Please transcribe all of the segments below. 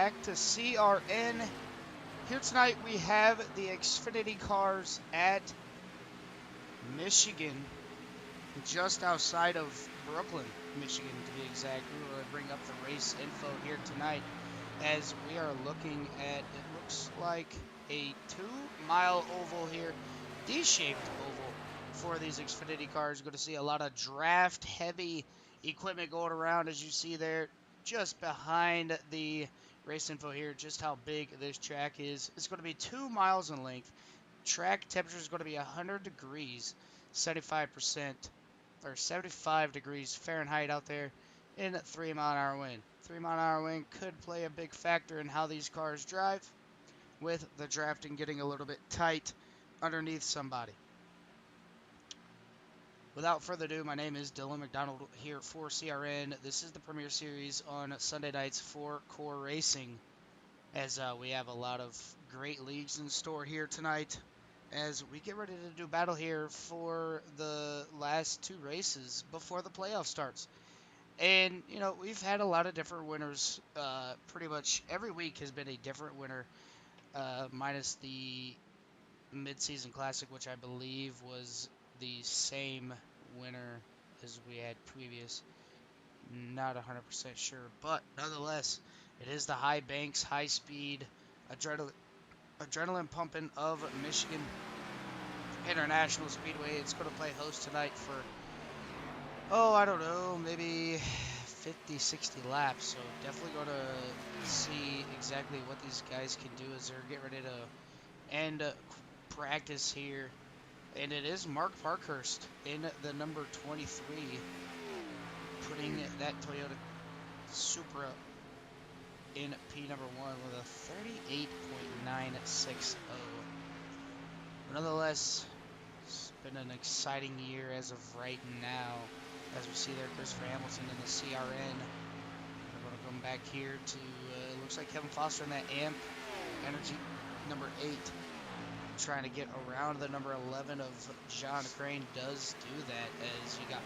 back to CRN. Here tonight we have the Xfinity cars at Michigan, just outside of Brooklyn, Michigan to be exact. We're going to bring up the race info here tonight as we are looking at, it looks like a 2-mile oval here, D-shaped oval for these Xfinity cars. You're going to see a lot of draft heavy equipment going around, as you see there just behind the race info here, just how big this track is. It's going to be 2 miles in length. Track temperature is going to be 100 degrees, 75% or 75 degrees Fahrenheit out there in 3-mile-an-hour wind. 3-mile-an-hour wind could play a big factor in how these cars drive, with the drafting getting a little bit tight underneath somebody. Without further ado, my name is Dylan McDonald here for CRN. This is the Premier Series on Sunday nights for Core Racing, as we have a lot of great leagues in store here tonight as we get ready to do battle here for the last 2 races before the playoff starts. And, you know, we've had a lot of different winners. Pretty much every week has been a different winner, minus the mid-season classic, which I believe was the same winner as we had previous. Not 100% sure, but nonetheless, it is the high banks, high speed, adrenaline pumping of Michigan International Speedway. It's going to play host tonight for, I don't know, maybe 50, 60 laps. So definitely going to see exactly what these guys can do as they're getting ready to end practice here. And it is Mark Parkhurst in the number 23, putting that Toyota Supra in P number 1 with a 38.960. Nonetheless, it's been an exciting year as of right now. As we see there, Christopher Hamilton in the CRN. We're going to come back here to, it looks like Kevin Foster in that AMP Energy number 8. Trying to get around the number 11 of John Crane. Does do that as you got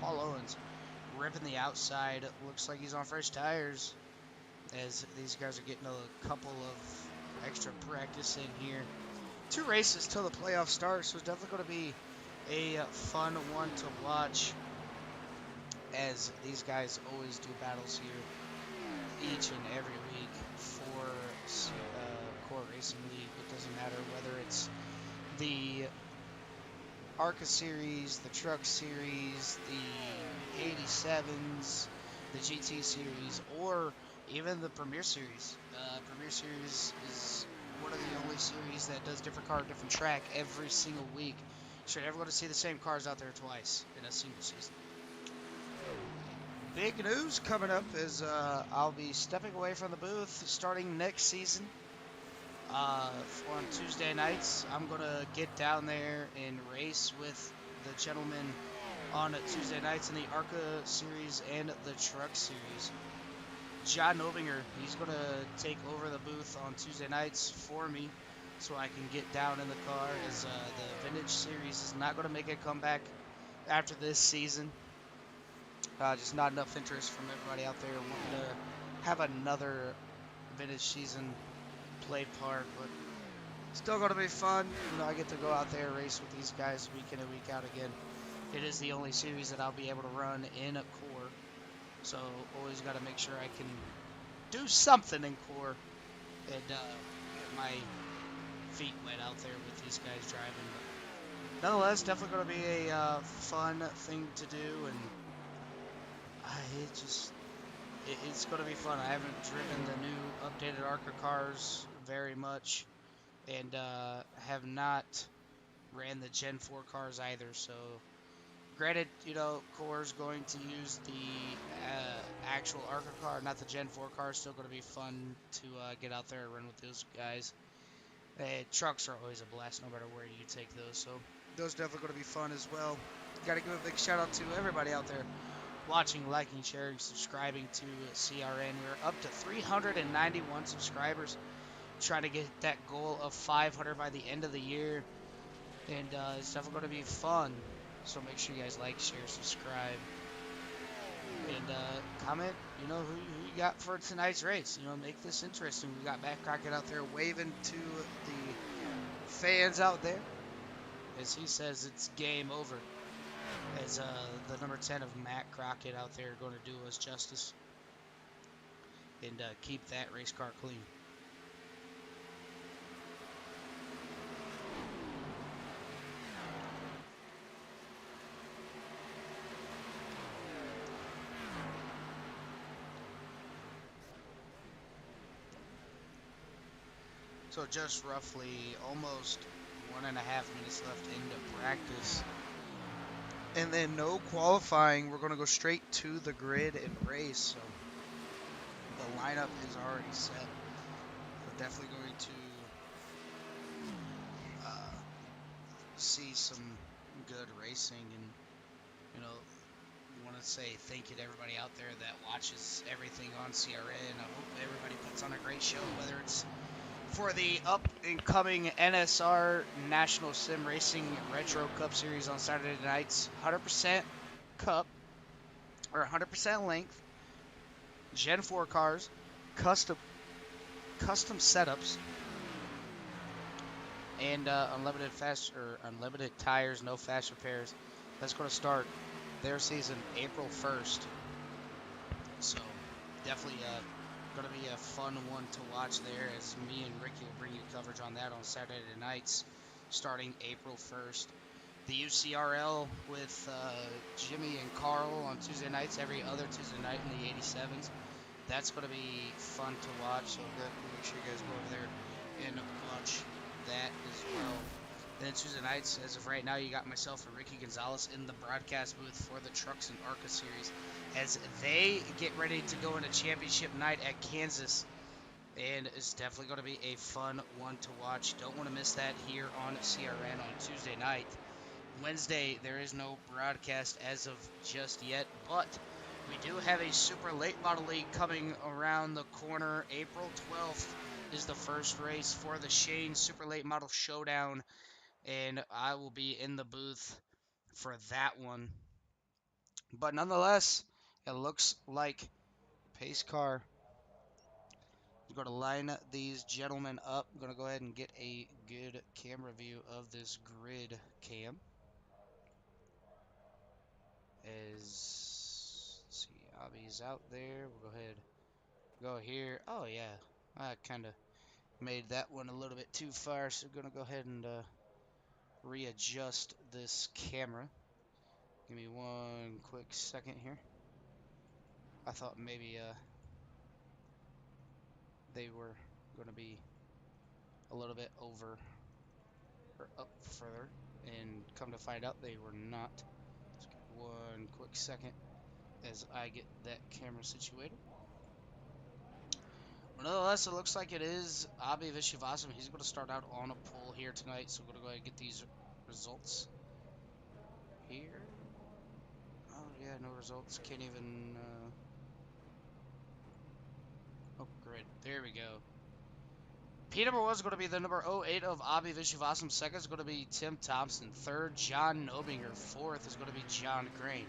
Paul Owens ripping the outside. It looks like he's on fresh tires as these guys are getting a couple of extra practice in here. 2 races till the playoff starts, so it's definitely going to be a fun one to watch as these guys always do battles here each and every week for Core Racing League. It doesn't matter whether it's the ARCA Series, the Truck Series, the 87s, the GT Series, or even the Premier Series. Premier Series is one of the only series that does different car, different track every single week. So you're never going to see the same cars out there twice in a single season. Big news coming up is I'll be stepping away from the booth starting next season. On Tuesday nights, I'm going to get down there and race with the gentlemen on Tuesday nights in the ARCA Series and the Truck Series. John Nobinger, he's going to take over the booth on Tuesday nights for me so I can get down in the car, as the Vintage Series is not going to make a comeback after this season. Just not enough interest from everybody out there wanting to have another Vintage season play part, but still going to be fun. You know, I get to go out there and race with these guys week in and week out again. It is the only series that I'll be able to run in a Core, so always got to make sure I can do something in Core and get my feet wet out there with these guys driving. But nonetheless, definitely going to be a fun thing to do, and it's going to be fun. I haven't driven the new updated ARCA cars very much, and have not ran the Gen 4 cars either. So, granted, you know, Core's going to use the actual ARCA car, not the Gen 4 car. Still going to be fun to get out there and run with those guys. Trucks are always a blast, no matter where you take those. So, those definitely going to be fun as well. Got to give a big shout out to everybody out there watching, liking, sharing, subscribing to CRN. We're up to 391 subscribers, trying to get that goal of 500 by the end of the year, and it's definitely going to be fun, so make sure you guys like, share, subscribe. And comment, who you got for tonight's race. Make this interesting. We got Matt Crockett out there waving to the fans out there as he says it's game over. As the number 10 of Matt Crockett out there going to do us justice and keep that race car clean. So just roughly almost 1.5 minutes left into practice. And then no qualifying. We're going to go straight to the grid and race. So the lineup is already set. We're definitely going to see some good racing. And, want to say thank you to everybody out there that watches everything on CRN. I hope everybody puts on a great show, whether it's for the up-and-coming NSR National Sim Racing Retro Cup Series on Saturday nights. 100% Cup, or 100% length, Gen 4 cars, custom setups, and unlimited tires, no fast repairs. That's going to start their season April 1st. So definitely going to be a fun one to watch there, as me and Ricky will bring you coverage on that on Saturday nights starting April 1st. The UCRL with Jimmy and Carl on Tuesday nights, every other Tuesday night in the 87s. That's going to be fun to watch, so make sure you guys go over there and watch that as well. And then Tuesday nights, as of right now, you got myself and Ricky Gonzalez in the broadcast booth for the Trucks and ARCA series as they get ready to go into championship night at Kansas. And it's definitely going to be a fun one to watch. Don't want to miss that here on CRN on Tuesday night. Wednesday, there is no broadcast as of just yet, but we do have a Super Late Model League coming around the corner. April 12th is the first race for the Shane Super Late Model Showdown, and I will be in the booth for that one. But nonetheless, it looks like pace car is going to line these gentlemen up. I'm going to go ahead and get a good camera view of this grid cam. Let's see, Abby's out there. We'll go ahead, go here. Oh yeah, I kind of made that one a little bit too far, so I'm gonna go ahead and readjust this camera. Give me one quick second here. I thought maybe they were gonna be a little bit over or up further, and come to find out they were not. Just give me one quick second as I get that camera situated. But nonetheless, it looks like it is Abhi Vishwavasan. He's going to start out on a pole here tonight, so we're going to go ahead and get these results here. Oh, yeah, no results. Can't even... Oh, grid. There we go. P number 1 is going to be the number 08 of Abhi Vishwavasan. Second is going to be Tim Thompson. Third, John Nobinger. Fourth is going to be John Crane.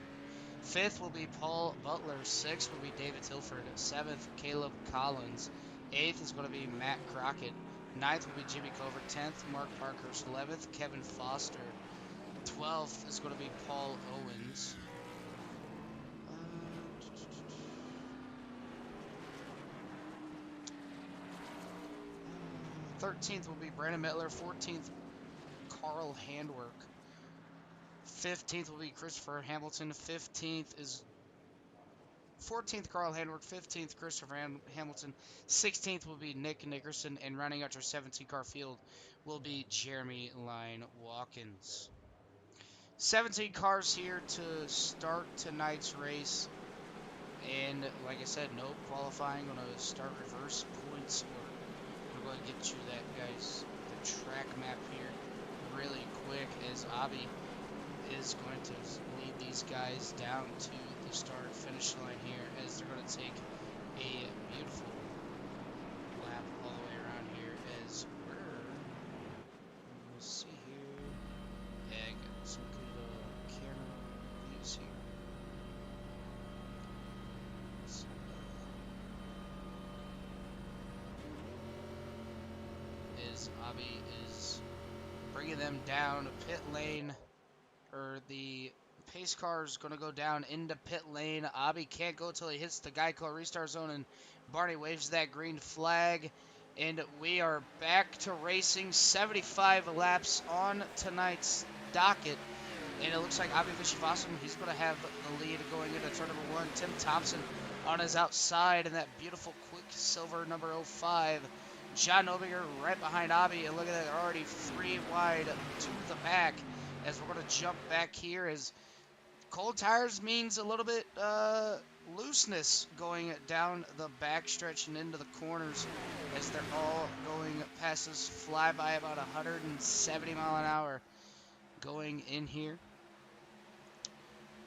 Fifth will be Paul Butler. Sixth will be David Tilford. Seventh, Caleb Collins. Eighth is going to be Matt Crockett. Ninth will be Jimmy Covert. 10th, Mark Parkhurst. 11th, Kevin Foster. 12th is going to be Paul Owens. 13th will be Brandon Mettler. 14th, Carl Handwerk. 15th will be Christopher Hamilton. 14th, Carl Handwerk. 15th, Christopher Hamilton. 16th will be Nick Nickerson. And running out your 17-car field will be Jeremy Line Watkins. 17 cars here to start tonight's race. And like I said, no qualifying. Going to start reverse points order. I'm going to get you that, guys, the track map here really quick, as Abhi is going to lead these guys down to the start finish line here, as they're going to take a beautiful lap all the way around here, as let's see here. Yeah, I got some good camera views here. as Avi is bringing them down pit lane, or the pace car is going to go down into pit lane. Avi can't go till he hits the Geico restart zone, and Barney waves that green flag. And we are back to racing. 75 laps on tonight's docket. And it looks like Avi Vishvasan, he's going to have the lead going into turn number 1. Tim Thompson on his outside in that beautiful Quicksilver number 05. John Obinger right behind Avi. And look at that, they're already 3 wide to the back. As we're going to jump back here, as cold tires means a little bit looseness going down the backstretch and into the corners, as they're all going past this flyby about 170 mile an hour going in here.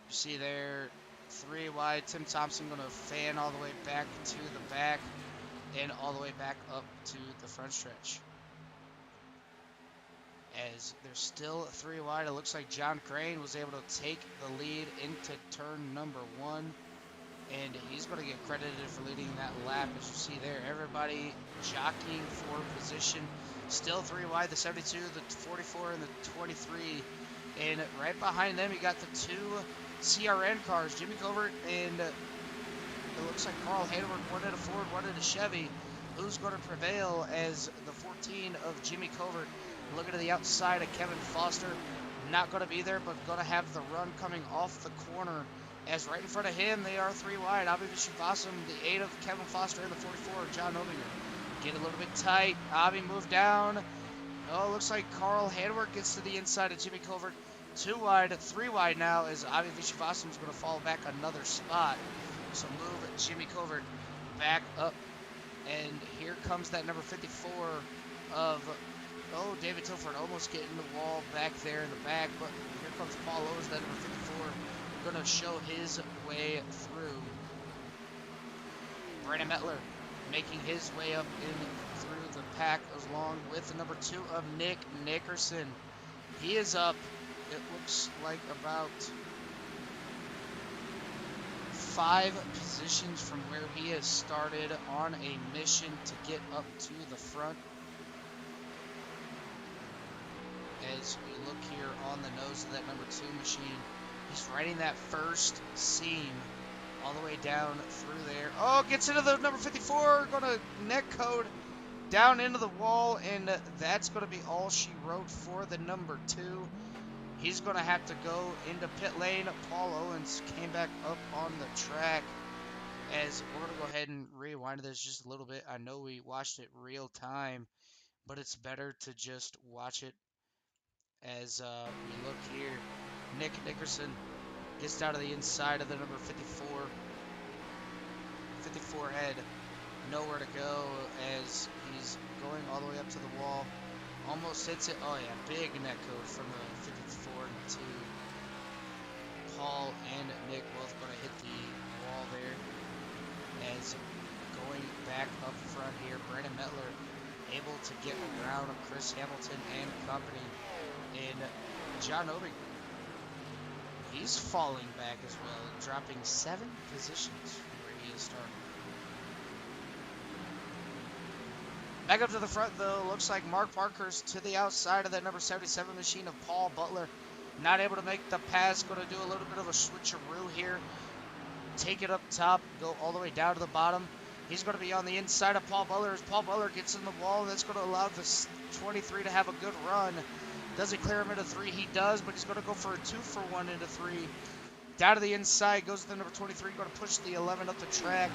You see there, 3 wide. Tim Thompson going to fan all the way back to the back and all the way back up to the front stretch. As they're still 3 wide, it looks like John Crane was able to take the lead into turn number 1. And he's going to get credited for leading that lap. As you see there, everybody jockeying for position. Still 3 wide, the 72, the 44, and the 23. And right behind them, you got the 2 CRN cars, Jimmy Covert, and it looks like Carl Hayward, one at a Ford, one at a Chevy. Who's going to prevail as the 14 of Jimmy Covert looking to the outside of Kevin Foster. Not going to be there, but going to have the run coming off the corner. As right in front of him, they are 3 wide. Avi Vishvasan, the 8 of Kevin Foster, and the 44 of John Obinger. Get a little bit tight. Avi moved down. Oh, looks like Carl Hayward gets to the inside of Jimmy Covert. 2 wide, 3 wide now, as Avi Vishvasan is going to fall back another spot. So move Jimmy Covert back up. And here comes that number 54 of, David Tilford almost getting the wall back there in the back. But here comes Paul Owens, that number 54, going to show his way through. Brandon Mettler making his way up in through the pack along with the number 2 of Nick Nickerson. He is up, it looks like, about 5 positions from where he has started on a mission to get up to the front. As we look here on the nose of that number 2 machine, he's riding that first seam all the way down through there. Oh, gets into the number 54, going to neck code down into the wall, and that's going to be all she wrote for the number 2. He's going to have to go into pit lane. Paul Owens came back up on the track. As we're going to go ahead and rewind this just a little bit. I know we watched it real time, but it's better to just watch it as we look here. Nick Nickerson gets down to the inside of the number 54. 54 head, nowhere to go as he's going all the way up to the wall. Almost hits it. Oh yeah, big net code from the 54 to Paul and Nick, both going to hit the wall there. As going back up front here, Brandon Mettler able to get around Chris Hamilton and company. And John Obinger, he's falling back as well, dropping 7 positions from where he is starting. Back up to the front, though, looks like Mark Parkhurst to the outside of that number 77 machine of Paul Butler. Not able to make the pass, going to do a little bit of a switcheroo here. Take it up top, go all the way down to the bottom. He's going to be on the inside of Paul Butler as Paul Butler gets in the wall. That's going to allow the 23 to have a good run. Does he clear him into 3? He does, but he's going to go for a 2-for-1 into 3. Down to the inside goes the number 23, going to push the 11 up the track.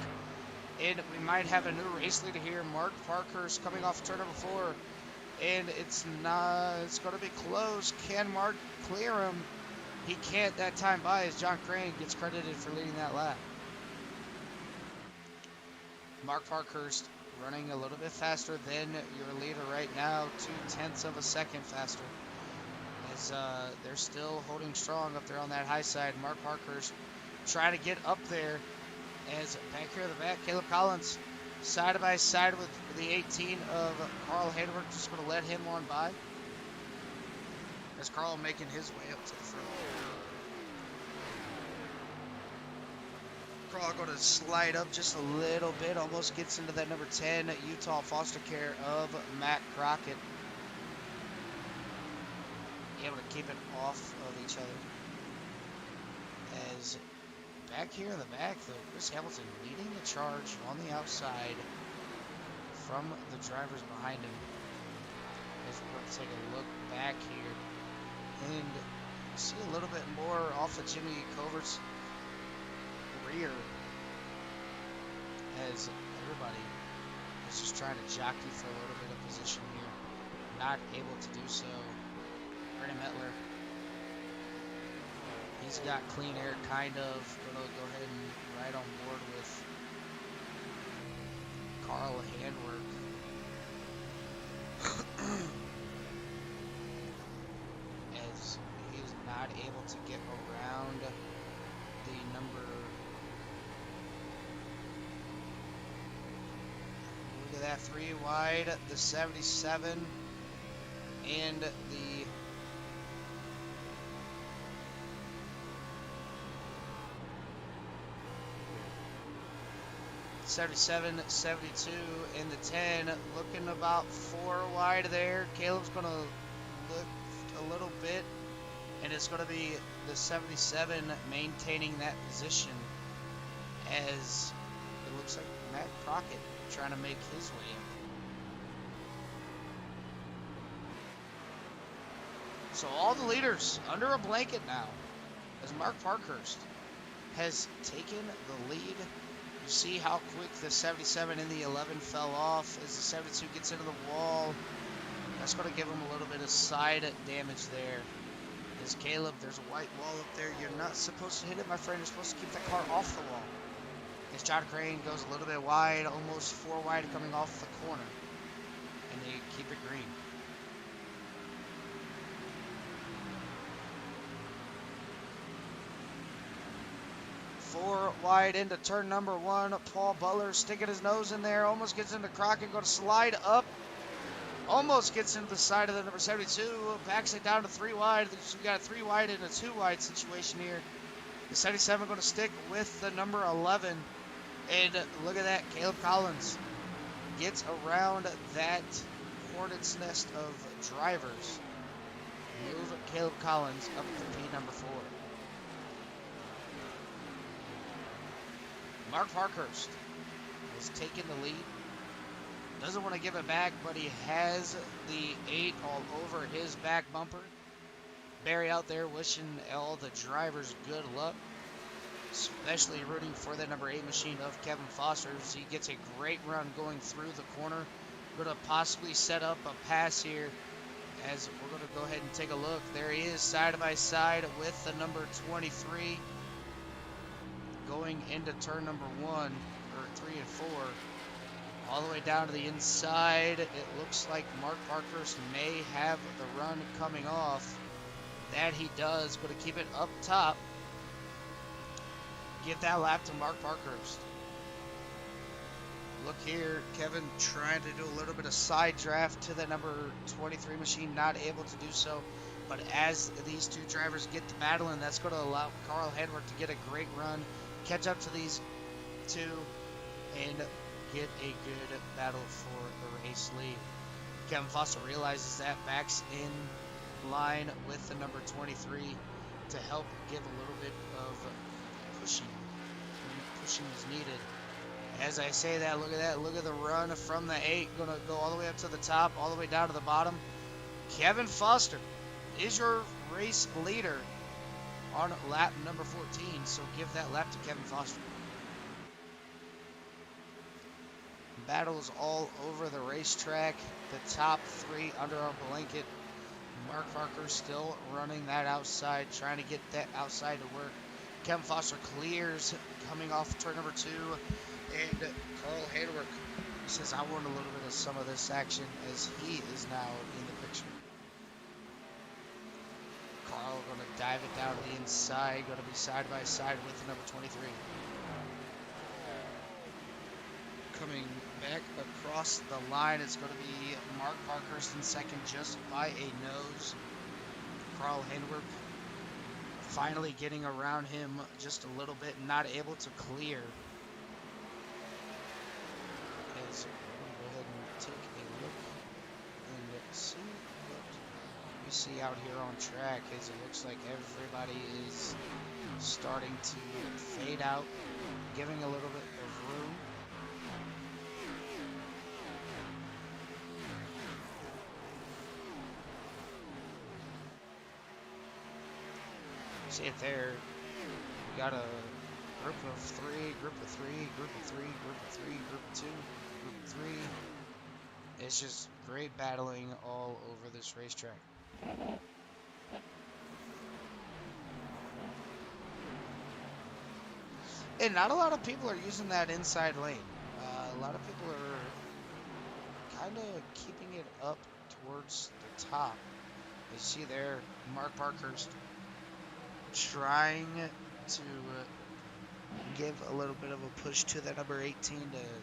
And we might have a new race leader here. Mark Parkhurst coming off turn number 4. And it's going to be close. Can Mark clear him? He can't that time by as John Crane gets credited for leading that lap. Mark Parkhurst running a little bit faster than your leader right now, 0.2 of a second faster. As they're still holding strong up there on that high side. Mark Parkhurst trying to get up there. As back here at the back, Caleb Collins side by side with the 18 of Carl Hayward, just going to let him on by. As Carl making his way up to the front. Carl going to slide up just a little bit, almost gets into that number 10 Utah foster care of Matt Crockett. Able to keep it off of each other. As back here in the back, though, Chris Hamilton leading the charge on the outside from the drivers behind him. As we're going to take a look back here and see a little bit more off of Jimmy Covert's rear, as everybody is just trying to jockey for a little bit of position here. Not able to do so. Brandon Mettler, he's got clean air, kind of. Going to go ahead and ride on board with Carl Handwerk. As he is not able to get around the number. Look at that, 3 wide, the 77 and the 77, 72, and the 10, looking about 4 wide there. Caleb's going to lift a little bit, and it's going to be the 77 maintaining that position, as it looks like Matt Crockett trying to make his way in. So all the leaders under a blanket now, as Mark Parkhurst has taken the lead. You see how quick the 77 and the 11 fell off as the 72 gets into the wall. That's going to give him a little bit of side damage there. As Caleb, there's a white wall up there. You're not supposed to hit it, my friend. You're supposed to keep that car off the wall. As John Crane goes a little bit wide, almost 4 wide coming off the corner. And they keep it green. Four wide into turn number 1. Paul Butler sticking his nose in there. Almost gets into Crockett. Going to slide up. Almost gets into the side of the number 72. Backs it down to 3 wide. So we got a 3 wide and a 2 wide situation here. The 77 going to stick with the number 11. And look at that. Caleb Collins gets around that hornet's nest of drivers. Move Caleb Collins up to P number 4. Mark Parkhurst has taken the lead. Doesn't want to give it back, but he has the 8 all over his back bumper. Barry out there wishing all the drivers good luck, especially rooting for the number 8 machine of Kevin Foster. As he gets a great run going through the corner. Going to possibly set up a pass here, as we're going to go ahead and take a look. There he is, side by side with the number 23. Going into turn number 1, or 3 and 4, all the way down to the inside. It looks like Mark Parkhurst may have the run coming off. That he does, but to keep it up top, give that lap to Mark Parkhurst. Look here, Kevin trying to do a little bit of side draft to the number 23 machine, not able to do so. But as these two drivers get to battling, that's going to allow Carl Handwerk to get a great run, catch up to these two, and get a good battle for the race lead. Kevin Foster realizes that, backs in line with the number 23 to help give a little bit of pushing when pushing is needed. As I say that, look at that. Look at the run from the 8. Going to go all the way up to the top, all the way down to the bottom. Kevin Foster is your race leader on lap number 14, so give that lap to Kevin Foster. Battles all over the racetrack. The top 3 under our blanket. Mark Parker still running that outside, trying to get that outside to work. Kevin Foster clears coming off turn number 2, and Carl Handwerk says, I want a little bit of some of this action, as he is now in the picture. Carl going to dive it down to the inside, going to be side by side with the number 23. Coming back across the line, it's going to be Mark Parkhurst in second, just by a nose. Carl Handwerk finally getting around him just a little bit, not able to clear. As we'll go ahead and take a look and see what we see out here on track, as it looks like everybody is starting to fade out, giving a little bit of room. See it there. We got a group of three, group of three, group of three, group of three, group of two, group of three. It's just great battling all over this racetrack. And not a lot of people are using that inside lane. A lot of people are kind of keeping it up towards the top. You see there, Mark Parkhurst trying to give a little bit of a push to that number 18 to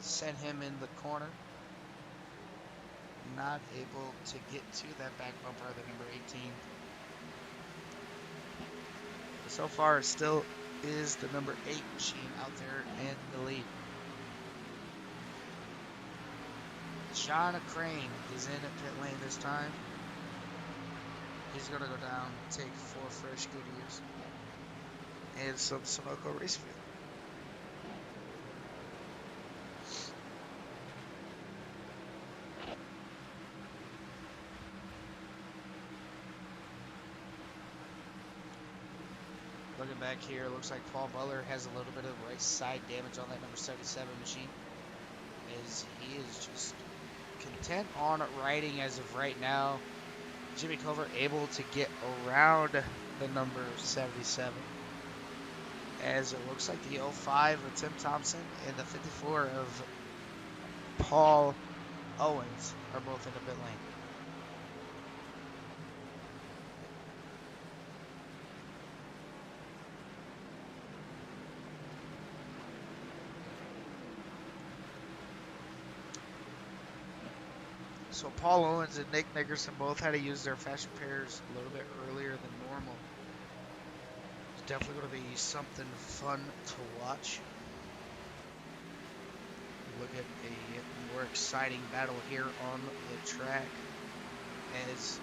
send him in the corner. Not able to get to that back bumper of the number 18. So far, it still is the number 8 machine out there in the lead. John Crane is in at pit lane this time. He's going to go down, take 4 fresh Goodyears and some Sunoco race fuel. Looking back here, looks like Paul Butler has a little bit of right side damage on that number 77 machine, as he is just content on riding as of right now. Jimmy Cover able to get around the number 77, as it looks like the 05 of Tim Thompson and the 54 of Paul Owens are both in the pit lane. So Paul Owens and Nick Nickerson both had to use their fast repairs a little bit earlier than normal. It's definitely going to be something fun to watch. Look at a more exciting battle here on the track, as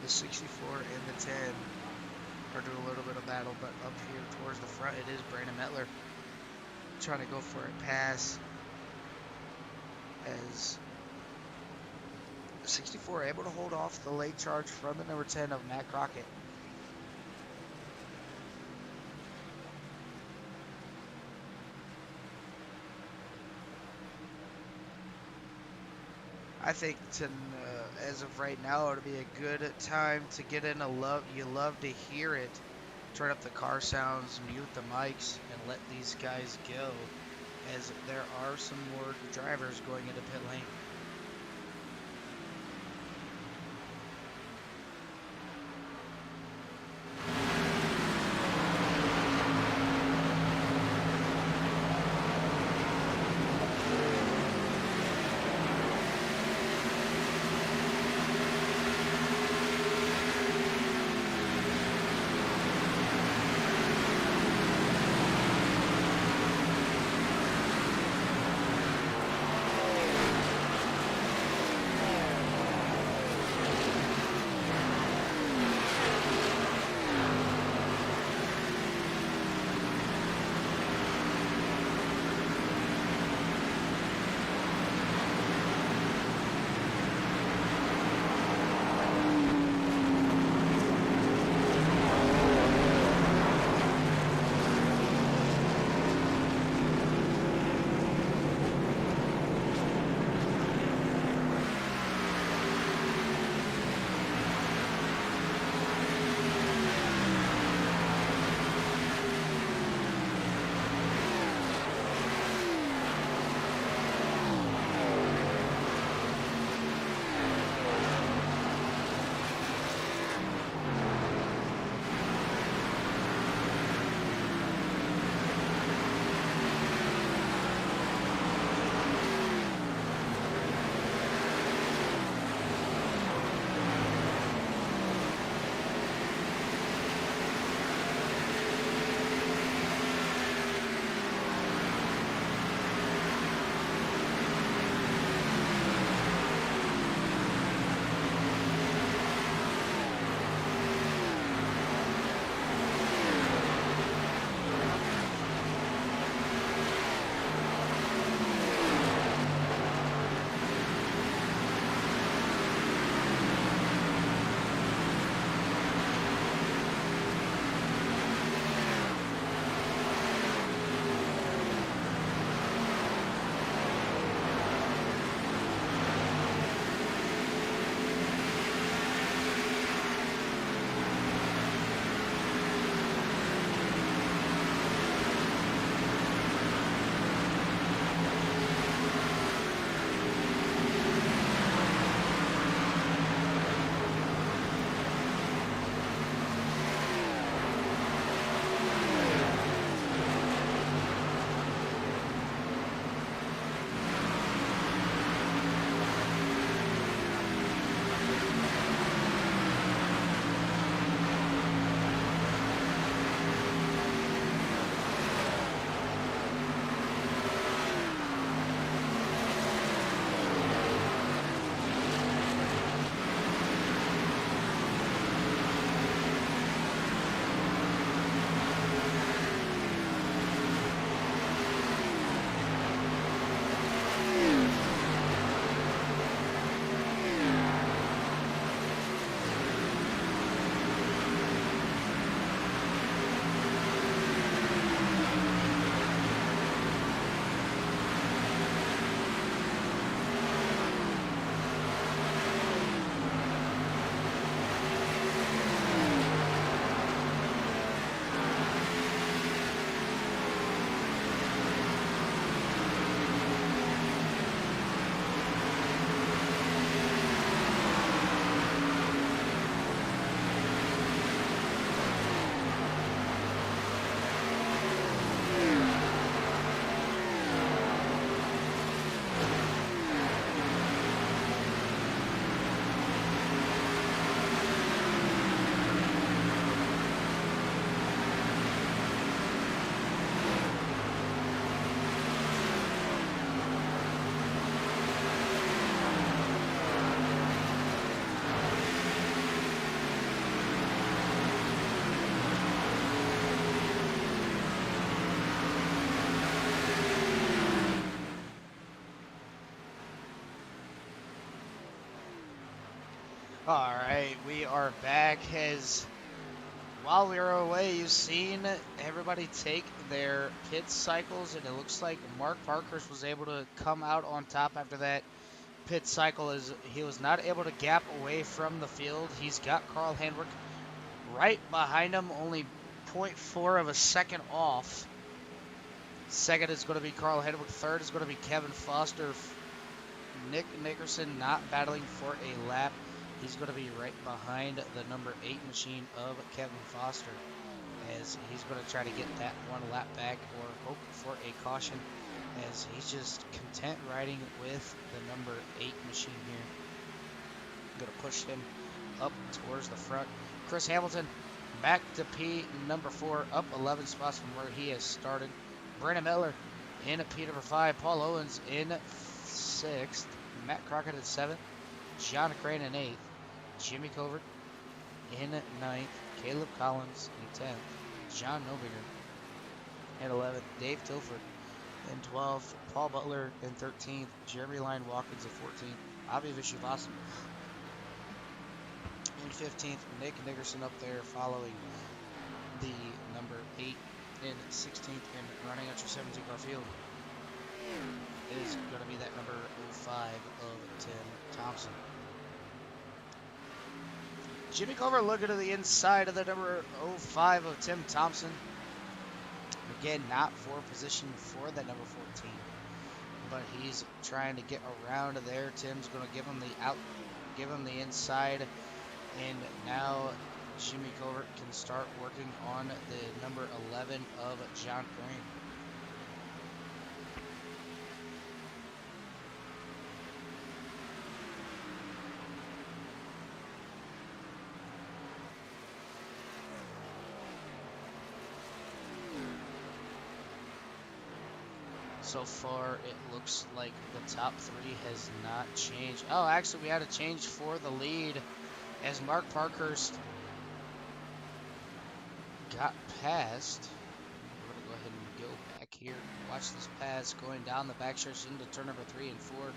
the 64 and the 10 are doing a little bit of battle, but up here towards the front it is Brandon Mettler trying to go for a pass, as 64 able to hold off the late charge from the number 10 of Matt Crockett. I think as of right now, it'll be a good time to get in a love. You love to hear it. Turn up the car sounds, mute the mics, and let these guys go, as there are some more drivers going into pit lane. All right, we are back. As while we were away, you've seen everybody take their pit cycles, and it looks like Mark Parkhurst was able to come out on top after that pit cycle. As he was not able to gap away from the field, he's got Carl Handwick right behind him, only zero point 0.4 of a second off. Second is going to be Carl Handwick. Third is going to be Kevin Foster. Nick Nickerson not battling for a lap. He's going to be right behind the number 8 machine of Kevin Foster, as he's going to try to get that one lap back or hope for a caution, as he's just content riding with the number 8 machine here. Going to push him up towards the front. Chris Hamilton back to P number 4, up 11 spots from where he has started. Brandon Miller in P number 5. Paul Owens in 6th. Matt Crockett in 7th. John Crane in 8th. Jimmy Covert in 9th. Caleb Collins in 10th. John Nobinger in 11th. Dave Tilford in 12th. Paul Butler in 13th. Jeremy Lyon Watkins in 14th. Avi Vishwavasan in 15th. Nick Nickerson up there following the number 8 in 16th, and running out your 17 car field is going to be that number 05 of Tim Thompson. Jimmy Culver looking to the inside of the number 05 of Tim Thompson. Again, not for position for that number 14, but he's trying to get around there. Tim's going to give him the inside, and now Jimmy Covert can start working on the number 11 of John Crane. So far, it looks like the top 3 has not changed. Oh, actually, we had a change for the lead as Mark Parkhurst got past. We're going to go ahead and go back here. Watch this pass going down the backstretch into turn number 3 and 4.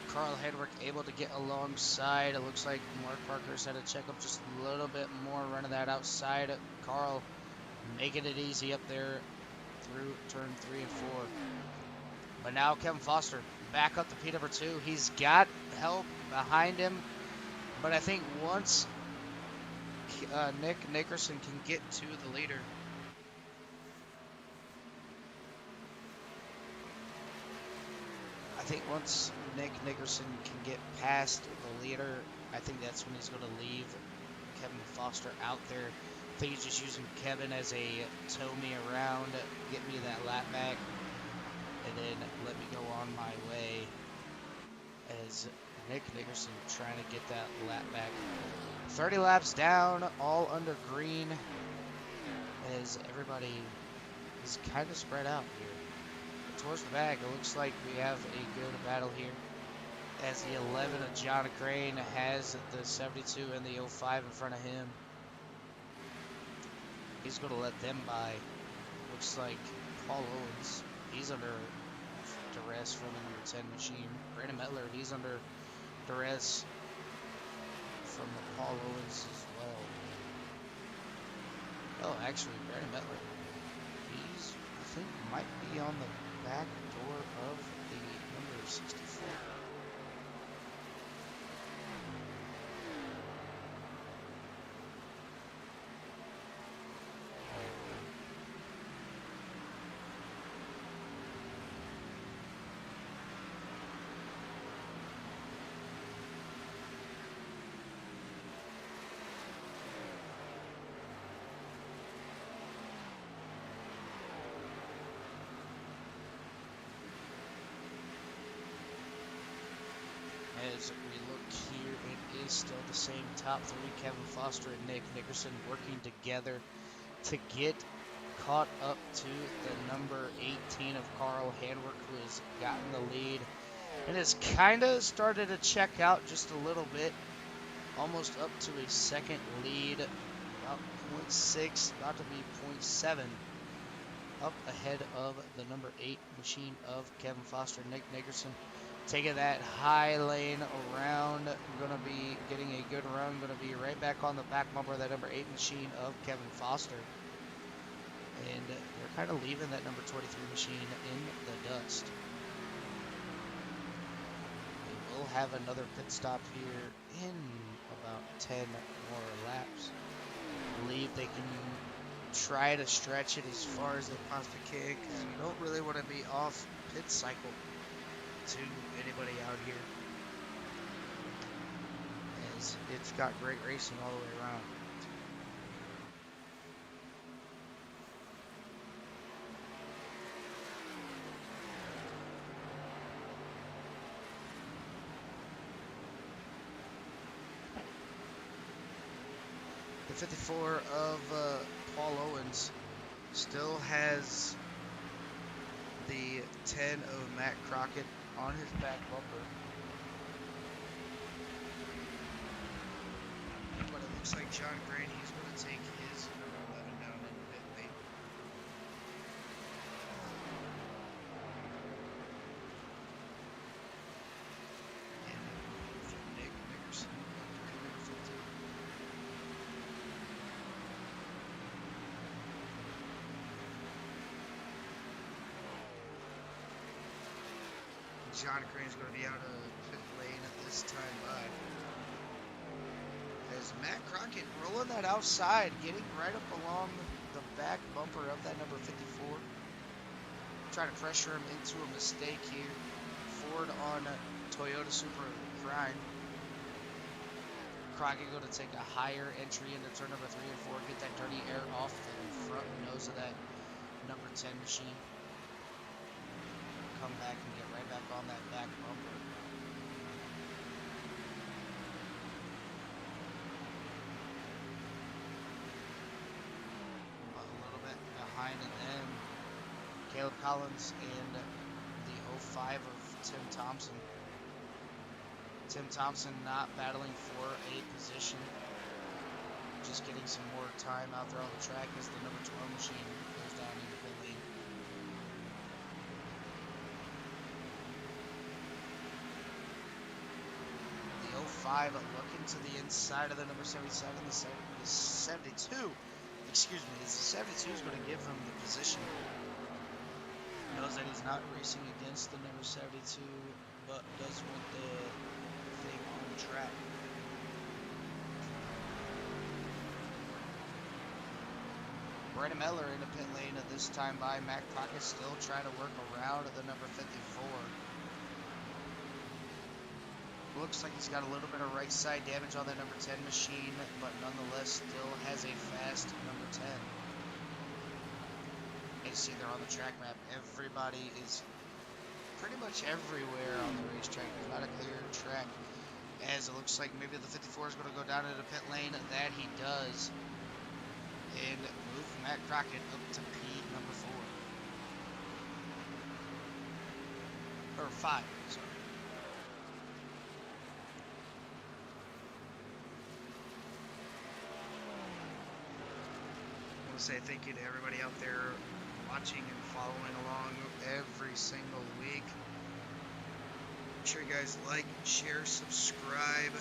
Carl Hedrick able to get alongside. It looks like Mark Parkhurst had to check up just a little bit more, running that outside. Carl making it easy up there through turn 3 and 4. But now Kevin Foster back up to P number 2. He's got help behind him, but I think once Nick Nickerson can get to the leader, once Nick Nickerson can get past the leader, I think that's when he's going to leave Kevin Foster out there. I think he's just using Kevin as a tow me around, get me that lap back, and then let me go on my way, as Nick Nickerson trying to get that lap back. 30 laps down, all under green, as everybody is kind of spread out here. Towards the back, it looks like we have a good battle here, as the 11 of John Crane has the 72 and the 05 in front of him. He's going to let them by. Looks like Paul Owens, he's under duress from the number 10 machine. Brandon Metler, he's under duress from the Paul Owens as well. Oh, actually, Brandon Metler, he's, I think, might be on the back door of the number 64. As we look here, it is still the same top 3, Kevin Foster and Nick Nickerson working together to get caught up to the number 18 of Carl Handwerk, who has gotten the lead and has kind of started to check out just a little bit, almost up to a second lead, about 0.6, about to be 0.7, up ahead of the number 8 machine of Kevin Foster and Nick Nickerson. taking that high lane around. Going to be getting a good run. Going to be right back on the back bumper of that number 8 machine of Kevin Foster. And they're kind of leaving that number 23 machine in the dust. We will have another pit stop here in about 10 more laps. I believe they can try to stretch it as far as they possibly can, because you don't really want to be off pit cycle to anybody out here, as it's got great racing all the way around. The 54 of Paul Owens still has the 10 of Matt Crockett on his back bumper. But it looks like John Graney is going to take his number 11 down in the pit lane. And Nick Nickerson coming in 15. John Crane's going to be out of pit lane at this time by. As Matt Crockett rolling that outside, getting right up along the back bumper of that number 54. Trying to pressure him into a mistake here. Ford on Toyota Supra grind. Crockett going to take a higher entry into turn number 3 and 4. Get that dirty air off the front nose of that number 10 machine. Come back and get right back on that back bumper. A little bit behind them, Caleb Collins and the 05 of Tim Thompson. Tim Thompson not battling for a position, just getting some more time out there on the track as the number 12 machine goes down into pit lane. The 05 looking to the inside of the number 77, the 72. Excuse me, the 72 is going to give him the position. Knows that he's not racing against the number 72, but does want the thing on the track. Brandon Miller in the pit lane at this time by. Matt Crockett still trying to work around the number 54. Looks like he's got a little bit of right side damage on that number 10 machine, but nonetheless still has a fast number 10. You see there on the track map, everybody is pretty much everywhere on the racetrack. There's not a clear track, as it looks like maybe the 54 is going to go down into the pit lane. That he does, and move Matt Crockett up to P number 4. Or 5, sorry. I want to say thank you to everybody out there watching and following along every single week. Make sure you guys like, share, subscribe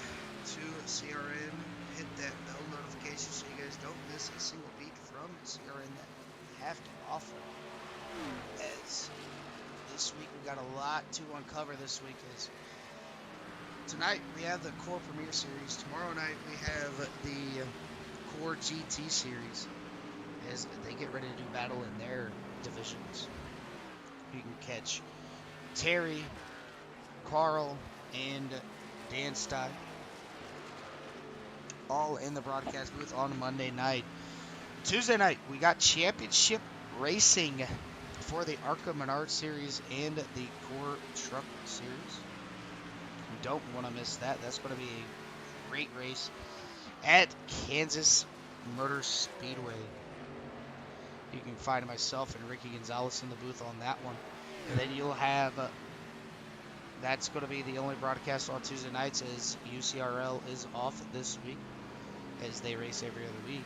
to CRN. Hit that bell notification so you guys don't miss a single beat from CRN that we have to offer. As this week we got a lot to uncover this week. Is tonight we have the Core Premier Series. Tomorrow night we have the Core GT Series, as they get ready to do battle in their divisions. You can catch Terry, Carl, and Dan Stein all in the broadcast booth on Monday night. Tuesday night, we got championship racing for the ARCA Menard Series and the Core Truck Series. You don't want to miss that. That's going to be a great race at Kansas Motor Speedway. You can find myself and Ricky Gonzalez in the booth on that one. And then you'll have, that's going to be the only broadcast on Tuesday nights, as UCRL is off this week, as they race every other week.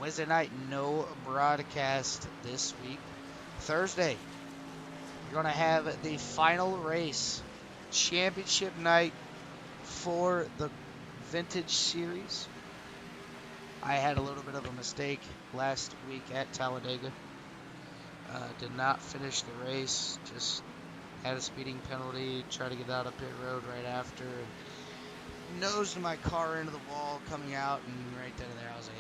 Wednesday night, no broadcast this week. Thursday, you're going to have the final race championship night for the Vintage Series. I had a little bit of a mistake last week at Talladega. Did not finish the race, just had a speeding penalty, tried to get out of pit road right after, and nosed my car into the wall coming out, and right then and there I was like,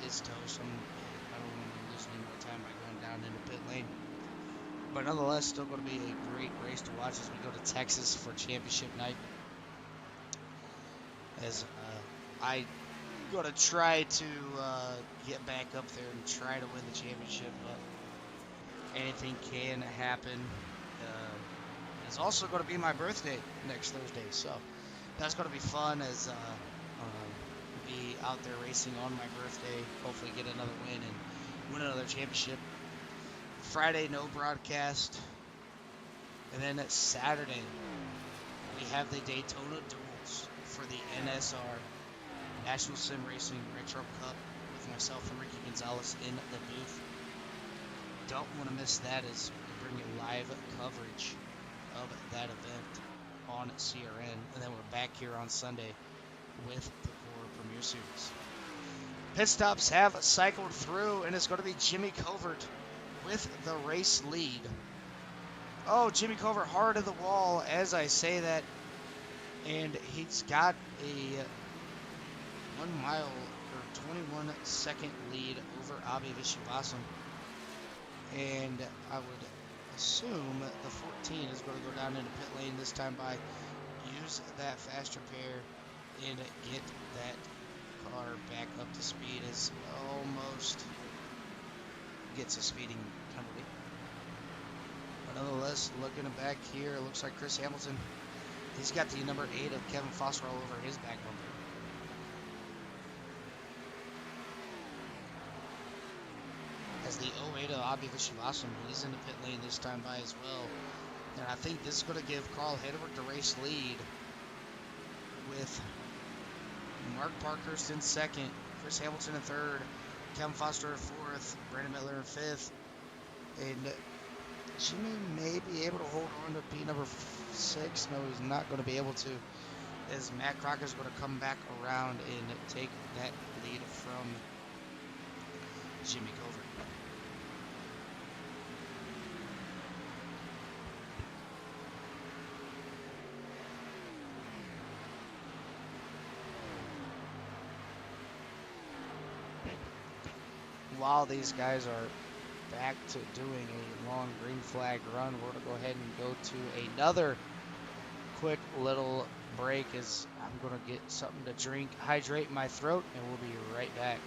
it's toast. I don't want to lose any more time by going down into pit lane. But nonetheless, still going to be a great race to watch as we go to Texas for championship night. As I going to try to get back up there and try to win the championship, but anything can happen. It's also going to be my birthday next Thursday, so that's going to be fun as be out there racing on my birthday, hopefully get another win and win another championship. Friday, no broadcast. And then Saturday, we have the Daytona Duels for the NSR, National Sim Racing Retro Cup, with myself and Ricky Gonzalez in the booth. Don't want to miss that as we bring you live coverage of that event on CRN. And then we're back here on Sunday with the Core Premier Series. Pit stops have cycled through, and it's going to be Jimmy Covert with the race lead. Oh, Jimmy Covert hard to the wall as I say that, and he's got a 1 mile or 21 second lead over Avi Vishwasam, and I would assume the 14 is going to go down into pit lane this time by use that fast repair and get that car back up to speed as almost gets a speeding penalty. But nonetheless, looking back here, it looks like Chris Hamilton, he's got the number 8 of Kevin Foster all over his back bumper. As the 08 of Avi Vishwasam, he's in the pit lane this time by as well. And I think this is going to give Carl Hedberg the race lead with Mark Parkhurst in second, Chris Hamilton in third, Kevin Foster in fourth, Brandon Miller in fifth, and Jimmy may be able to hold on to P number 6. No, he's not going to be able to, as Matt Crocker is going to come back around and take that lead from Jimmy Covert. While these guys are back to doing a long green flag run, we're going to go ahead and go to another quick little break as I'm going to get something to drink, hydrate my throat, and we'll be right back.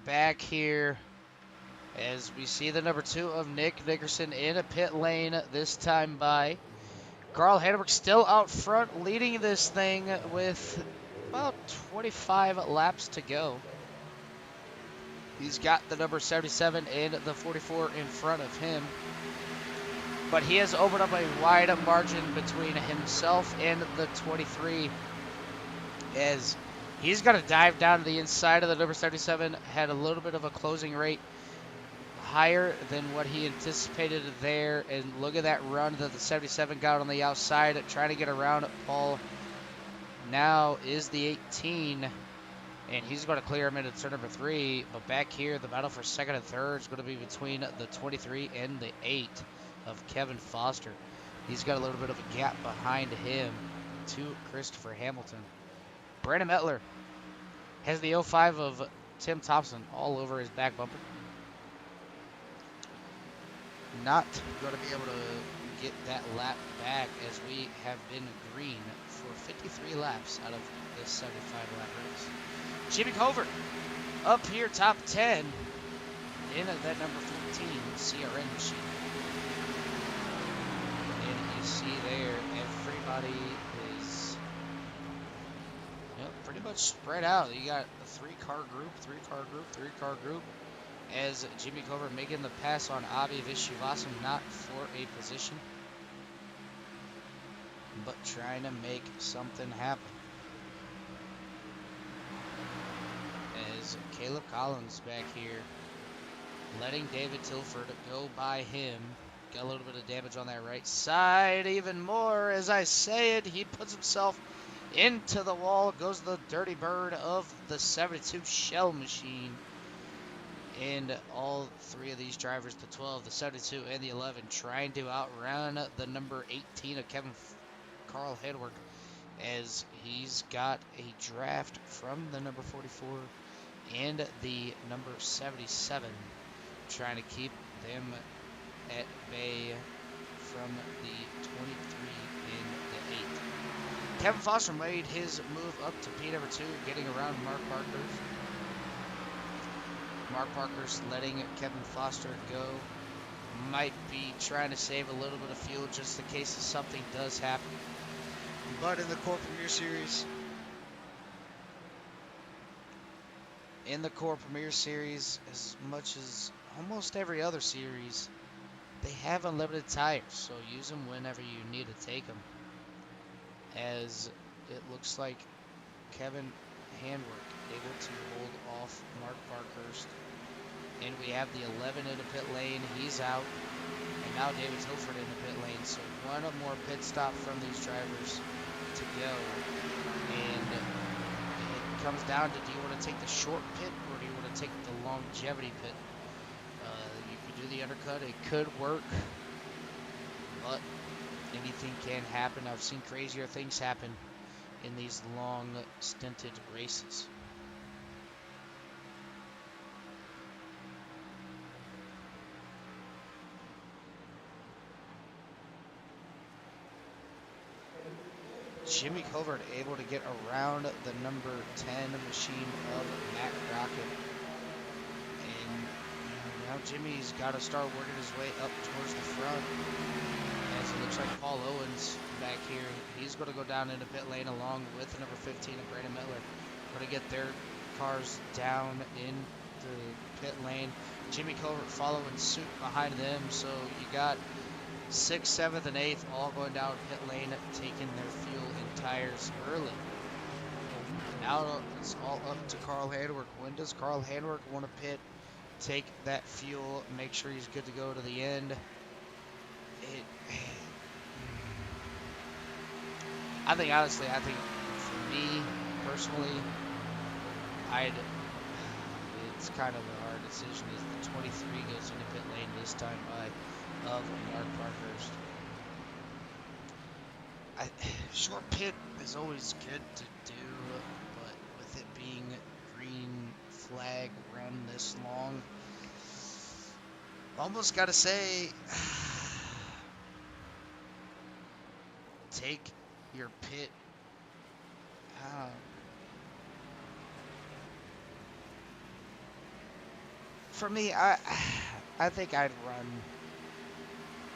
back here as we see the number 2 of Nick Nickerson in a pit lane, this time by Carl Hedberg, still out front, leading this thing with about 25 laps to go. He's got the number 77 and the 44 in front of him. But he has opened up a wide margin between himself and the 23 as he's going to dive down to the inside of the number 77. Had a little bit of a closing rate higher than what he anticipated there. And look at that run that the 77 got on the outside, trying to get around Paul. Now is the 18. And he's going to clear him into turn number 3. But back here, the battle for second and third is going to be between the 23 and the 8 of Kevin Foster. He's got a little bit of a gap behind him to Christopher Hamilton. Brandon Mettler has the 05 of Tim Thompson all over his back bumper. Not going to be able to get that lap back as we have been green for 53 laps out of this 75 lap race. Jimmy Covert up here, top 10 in that number 14 CRN machine. And you see there, everybody is pretty much spread out. You got a three-car group, as Jimmy Covert making the pass on Abhi Vishwasam, not for a position, but trying to make something happen. As Caleb Collins back here, letting David Tilford go by him. Got a little bit of damage on that right side. Even more, as I say it, he puts himself into the wall. Goes the dirty bird of the 72 Shell machine. And all three of these drivers, the 12, the 72, and the 11, trying to outrun the number 18 of Carl Hedberg, as he's got a draft from the number 44 and the number 77, trying to keep them at bay from the 23 and the 8. Kevin Foster made his move up to P number 2, getting around Mark Parkhurst. Mark Parkhurst letting Kevin Foster go. Might be trying to save a little bit of fuel just in case something does happen. But in the Core Premier Series, as much as almost every other series, they have unlimited tires, so use them whenever you need to take them. As it looks like Kevin Handwork able to hold off Mark Parkhurst. And we have the 11 in the pit lane. He's out. And now David Tilford in the pit lane. So one more pit stop from these drivers to go. And it comes down to, do you want to take the short pit or do you want to take the longevity pit? You could do the undercut. It could work. But anything can happen. I've seen crazier things happen in these long stinted races. Jimmy Covert able to get around the number 10 machine of Matt Crockett. And now Jimmy's got to start working his way up towards the front. As it looks like Paul Owens back here, he's going to go down into pit lane along with the number 15 of Brandon Mettler. Going to get their cars down in the pit lane. Jimmy Covert following suit behind them. So you got 6th, 7th, and 8th all going down pit lane, taking their fuel and tires early. Now it's all up to Carl Handwerk. When does Carl Handwerk want to pit, take that fuel, make sure he's good to go to the end? I think for me personally, it's kind of a hard decision. Is the 23 goes into pit lane this time by of Mark Parkhurst. Short pit is always good to do, but with it being green flag run this long, almost got to say, take your pit. For me, I think I'd run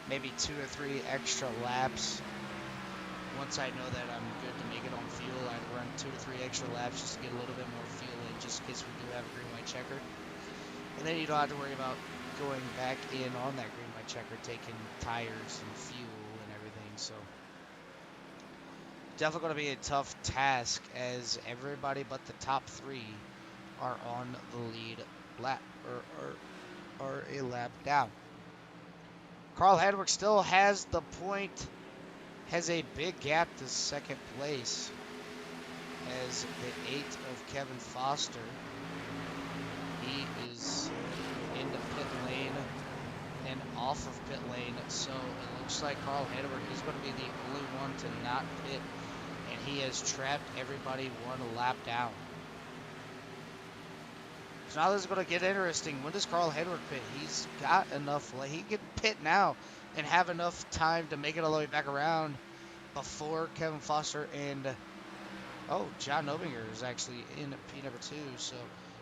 maybe 2 or 3 extra laps. Once I know that I'm good to make it on fuel, I'd run 2 to 3 extra laps just to get a little bit more fuel in, just in case we do have a green white checker. And then you don't have to worry about going back in on that green white checker, taking tires and fuel and everything. So definitely going to be a tough task, as everybody but the top 3 are on the lead lap, or a lap down. Carl Hedrick still has the point, has a big gap to second place, as the 8 of Kevin Foster. He is in the pit lane and off of pit lane, so it looks like Carl Hedrick is going to be the only one to not pit, and he has trapped everybody 1 lap down. So now this is going to get interesting. When does Carl Hedrick pit? He's got enough. He can pit now and have enough time to make it all the way back around before Kevin Foster and John Obinger is actually in P number 2. So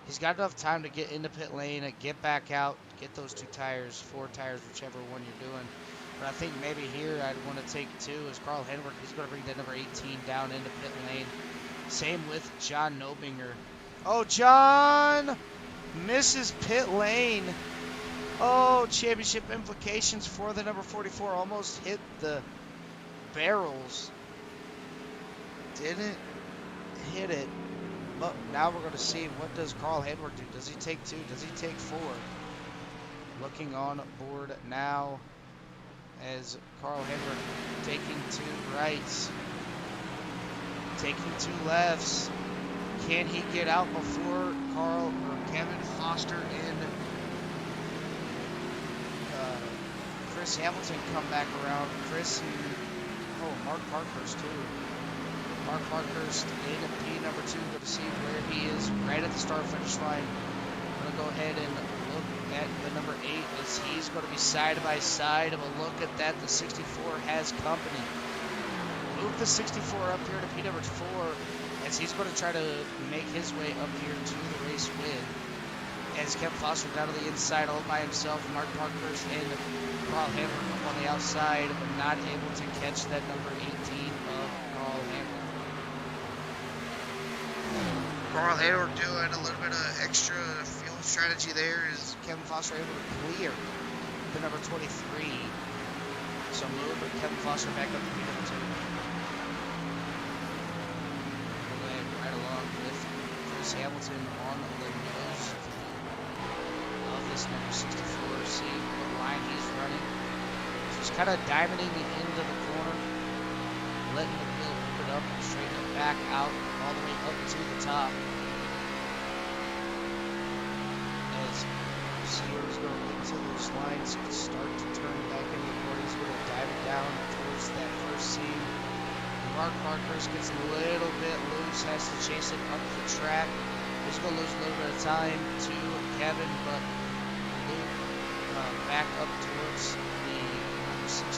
he's got enough time to get into pit lane, get back out, get those 2 tires, 4 tires, whichever one you're doing. But I think maybe here I'd want to take 2 as Carl Hedrick. He's going to bring that number 18 down into pit lane. Same with John Nobinger. Oh, John misses pit lane. Oh, championship implications for the number 44. Almost hit the barrels. Didn't hit it. But now we're going to see, what does Carl Hedrick do? Does he take 2? Does he take 4? Looking on board now as Carl Hedrick taking 2 rights. Taking 2 lefts. Can he get out before Kevin Foster and Chris Hamilton come back around? Mark Parkhurst too. Mark Parkhurst in P number 2. Going to see where he is right at the start finish line. Going to go ahead and look at the number 8 as he's going to be side by side. But look at that, the 64 has company. Move the 64 up here to P number 4. As he's going to try to make his way up here to the race win. As Kevin Foster down to the inside all by himself. Mark Parkhurst and Carl Hedrick up on the outside, but not able to catch that number 18 of Carl Hedrick. Carl Hedrick doing a little bit of extra fuel strategy there. Is Kevin Foster able to clear the number 23? So move Kevin Foster back up to number 2. Hamilton on the nose of this number 64. See what line he's running. Just kind of diamonding the end of the corner, letting the wheel open up and straighten it back out all the way up to the top. As Sears going to look to those lines, start to turn back into the corner. He's going to dive it down towards that first seam. Mark Parkhurst gets a little bit loose, has to chase it up the track. He's going to lose a little bit of time to Kevin, but Luke back up towards the number 64.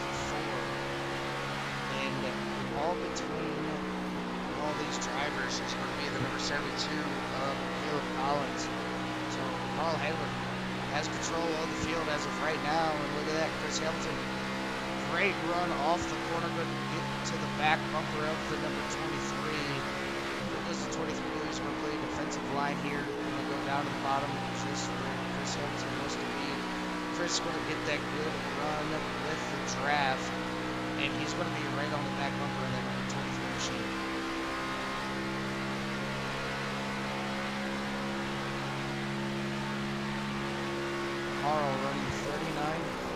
And all between all these drivers is going to be the number 72 of Caleb Collins. So Carl Hedrick has control of the field as of right now. And look at that, Chris Hamilton. Great run off the corner, going to get to the back bumper of the number 23. This is 23. He's going to play defensive line here. Going to go down to the bottom, just where Chris Hamilton wants to be. Chris is going to get that good run with the draft, and he's going to be right on the back bumper of that number 23 machine. Carl running 39.49.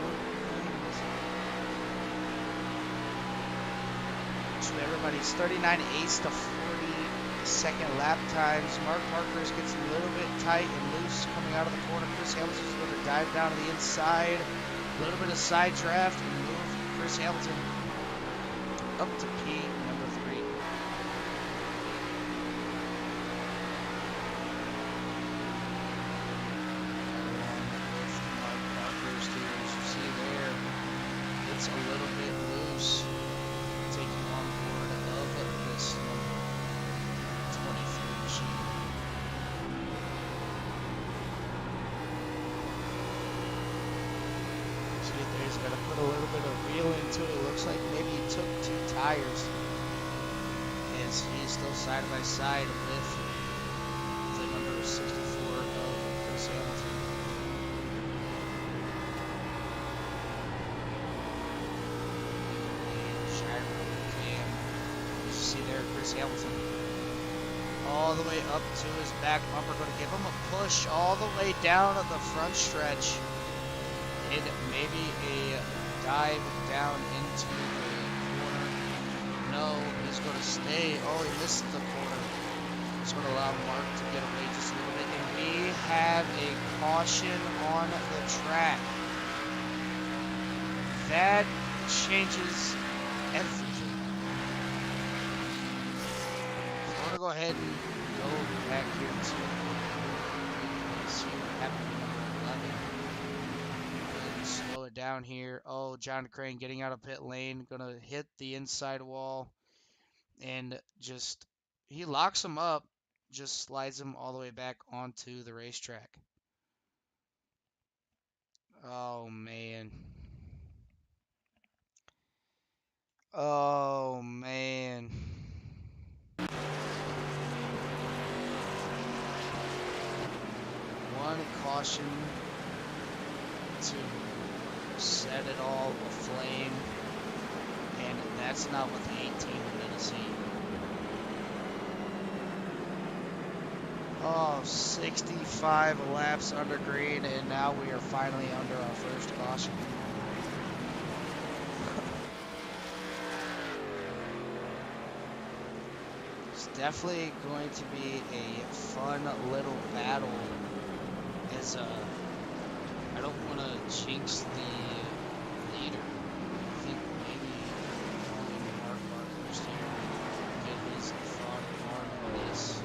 Everybody's 39/8 to 40-second lap times. Mark Parkhurst gets a little bit tight and loose coming out of the corner. Chris Hamilton is going to dive down to the inside. A little bit of side draft and move Chris Hamilton up to P number 3. Mark Parkhurst here, as you see there, it's a little bit loose. Taking on board of this 23 machine. 23 is going to put a little bit of wheel into it. Looks like maybe he took 2 tires. As he's still side by side with the number 64 of Chris Hamilton. You see there, Chris Hamilton all the way up to his back bumper, going to give him a push all the way down at the front stretch, and maybe a dive down into the corner. No, he's going to stay. Oh, he missed the corner. It's going to allow Mark to get away just a little bit, and we have a caution on the track. That changes everything. I'm going to go ahead and go back here to see what happened to number 11. Go ahead and slow it down here. Oh, John Crane getting out of pit lane. Going to hit the inside wall. And just, he locks him up. Just slides him all the way back onto the racetrack. Oh, man. Oh, man. One caution to set it all aflame, and that's not what the 18 wanted to see. Oh, 65 laps under green, and now we are finally under our first caution. It's definitely going to be a fun little battle, as I don't want to jinx the leader. I think maybe Mark Barker's here get his thought on this.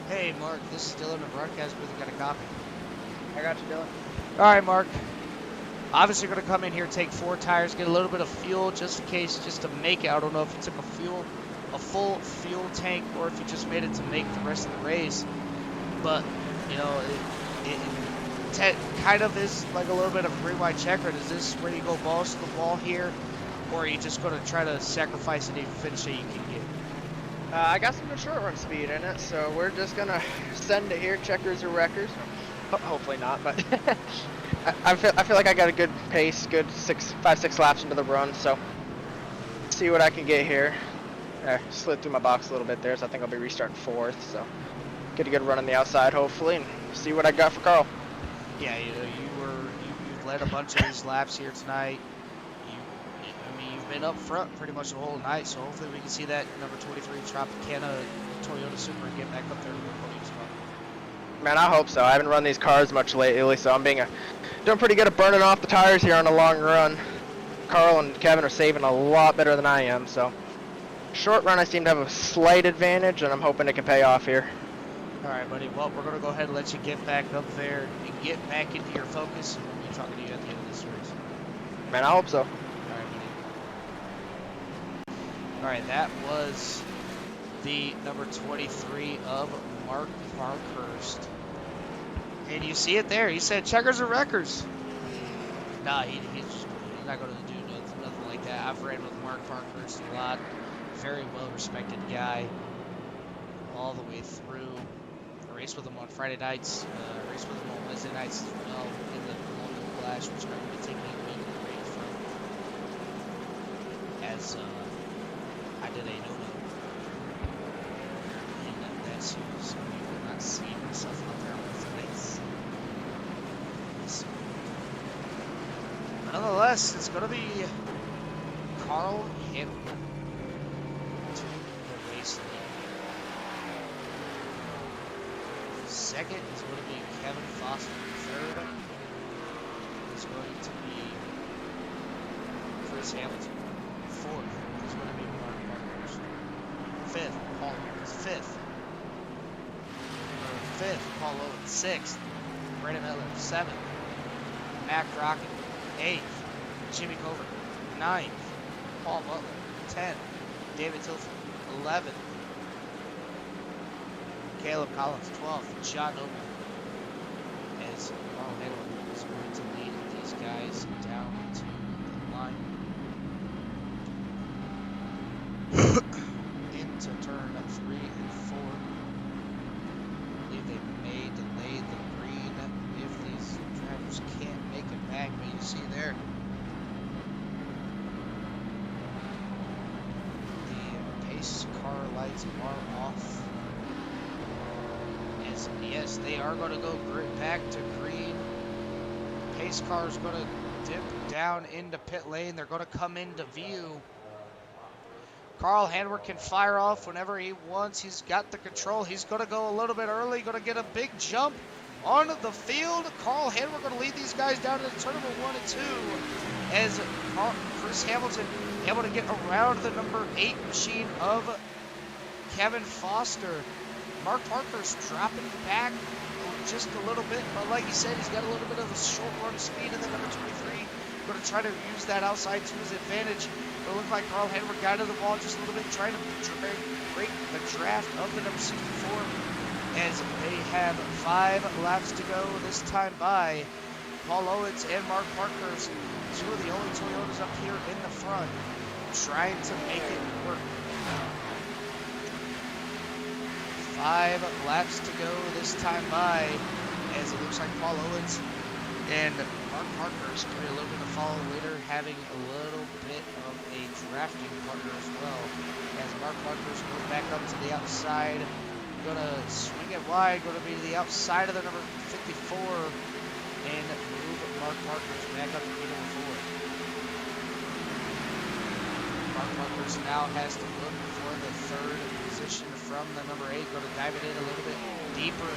Hey Mark, this is Dylan, the broadcast booth. Got a copy. I got you, Dylan. All right, Mark. Obviously, going to come in here, take 4 tires, get a little bit of fuel just in case, just to make it. I don't know if you took a full fuel tank, or if you just made it to make the rest of the race. But you know, it kind of is like a little bit of a green white checker. Is this where you go balls to the wall here, or are you just going to try to sacrifice any finish that you can get? I got some short run speed in it, so we're just gonna send it here, checkers or wreckers. Hopefully not, but I feel like I got a good pace, good 5-6 laps into the run, so see what I can get here. I slid through my box a little bit there, so I think I'll be restarting 4th, so get a good run on the outside hopefully, and see what I got for Carl. Yeah, you led a bunch of these laps here tonight. You've been up front pretty much the whole night, so hopefully we can see that number 23 Tropicana Toyota Supra get back up there to the podium spot. Man, I hope so. I haven't run these cars much lately, so I'm doing pretty good at burning off the tires here on a long run. Carl and Kevin are saving a lot better than I am, so short run I seem to have a slight advantage, and I'm hoping it can pay off here. All right, buddy. Well, we're going to go ahead and let you get back up there and get back into your focus, and we'll be talking to you at the end of this race. Man, I hope so. All right, buddy. All right, that was the number 23 of Mark Parkhurst. And you see it there. He said checkers or wreckers. Nah, he's not going to do nothing like that. I've ran with Mark Parkhurst a lot. Very well-respected guy all the way through. I raced with him on Friday nights. Raced with him on Wednesday nights as well in the London Flash, which I'm going to be taking a week break from, as I did a no-no in that series, so you will not see myself out there on tonight's. So, nonetheless, it's going to be Carl Hamilton to the race lead. Second is going to be Kevin Foster. Third is going to be Chris Hamilton. Fourth is going to be Mark Parkhurst. Fifth, Paul Owens. Fifth, Paul Owens. Sixth, Brandon Miller. Seventh, Matt Crockett. Eighth, Jimmy Covert. Ninth, Paul Butler. 10th, David Tilford. 11th, Caleb Collins. 12th, John Noble. As Carl Hamilton is going to lead these guys down to the line. Into turn 3 and 4. I believe they may delay the green if these drivers can't make it back, but you see there the pace car lights are off. Yes, they are going to go back to green. Pace car is going to dip down into pit lane. They're going to come into view. Carl Handwerk can fire off whenever he wants. He's got the control. He's going to go a little bit early. Going to get a big jump on the field. Carl Handwerk going to lead these guys down to turn number 1 and 2 as Chris Hamilton able to get around the number 8 machine of Kevin Foster. Mark Parker's dropping back just a little bit, but like he said, he's got a little bit of a short run speed in the number 23. Going to try to use that outside to his advantage. It looked like Carl Henry got to the wall just a little bit, trying to break the draft of the number 64 as they have 5 laps to go this time by. Paul Owens and Mark Parker's two of the only Toyotas up here in the front, trying to make it work. 5 laps to go this time by, as it looks like Paul Owens and Mark Parker's doing a little bit of follow leader, having a little bit of a drafting partner as well. As Mark Parker's going back up to the outside, going to swing it wide, going to be to the outside of the number 54, and move Mark Parker's back up to be number 4. Mark Parker's now has to look for the 3rd position from the number 8, going to dive it in a little bit deeper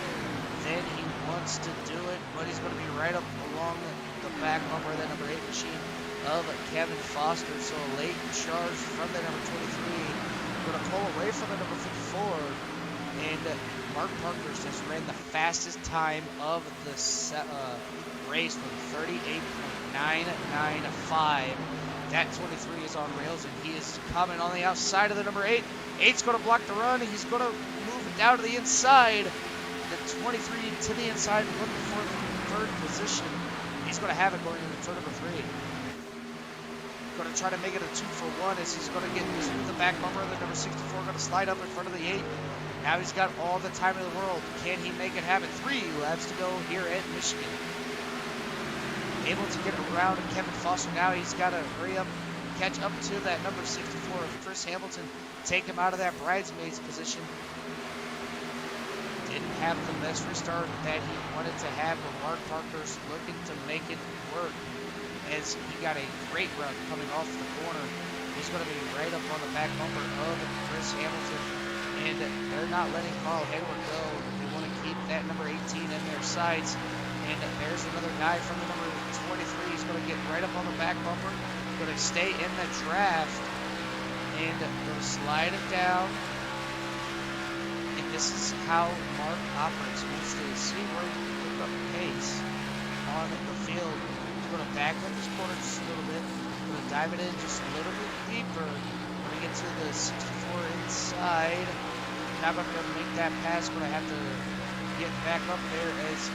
than he wants to do it, but he's going to be right up along the back bumper of that number 8 machine of Kevin Foster. So a late charge from the number 23, going to pull away from the number 54, and Mark Parker's just ran the fastest time of the race with 38.995. That 23 is on rails, and he is coming on the outside of the number 8. 8's going to block the run. He's going to move it down to the inside. The 23 to the inside, looking for the 3rd position. He's going to have it going into turn number 3. Going to try to make it a 2-for-1 as he's going to get to the back bumper of the number 64. Going to slide up in front of the 8. Now he's got all the time in the world. Can he make it happen? 3 laps to go here at Michigan. Able to get around Kevin Foster. Now he's got to hurry up, catch up to that number 64 of Chris Hamilton, take him out of that bridesmaid's position. Didn't have the best restart that he wanted to have, but Mark Parker's looking to make it work as he got a great run coming off the corner. He's going to be right up on the back bumper of Chris Hamilton, and they're not letting Carl Hayward go. They want to keep that number 18 in their sights. And there's another guy from the number 23. He's going to get right up on the back bumper. Going to stay in the draft. And going to slide it down. And this is how Mark operates. He wants to see where he can pick up pace on the field. He's going to back up his corner just a little bit. Going to dive it in just a little bit deeper. Going to get to the 64 inside. Not going to be able to make that pass. Going to have to get back up there as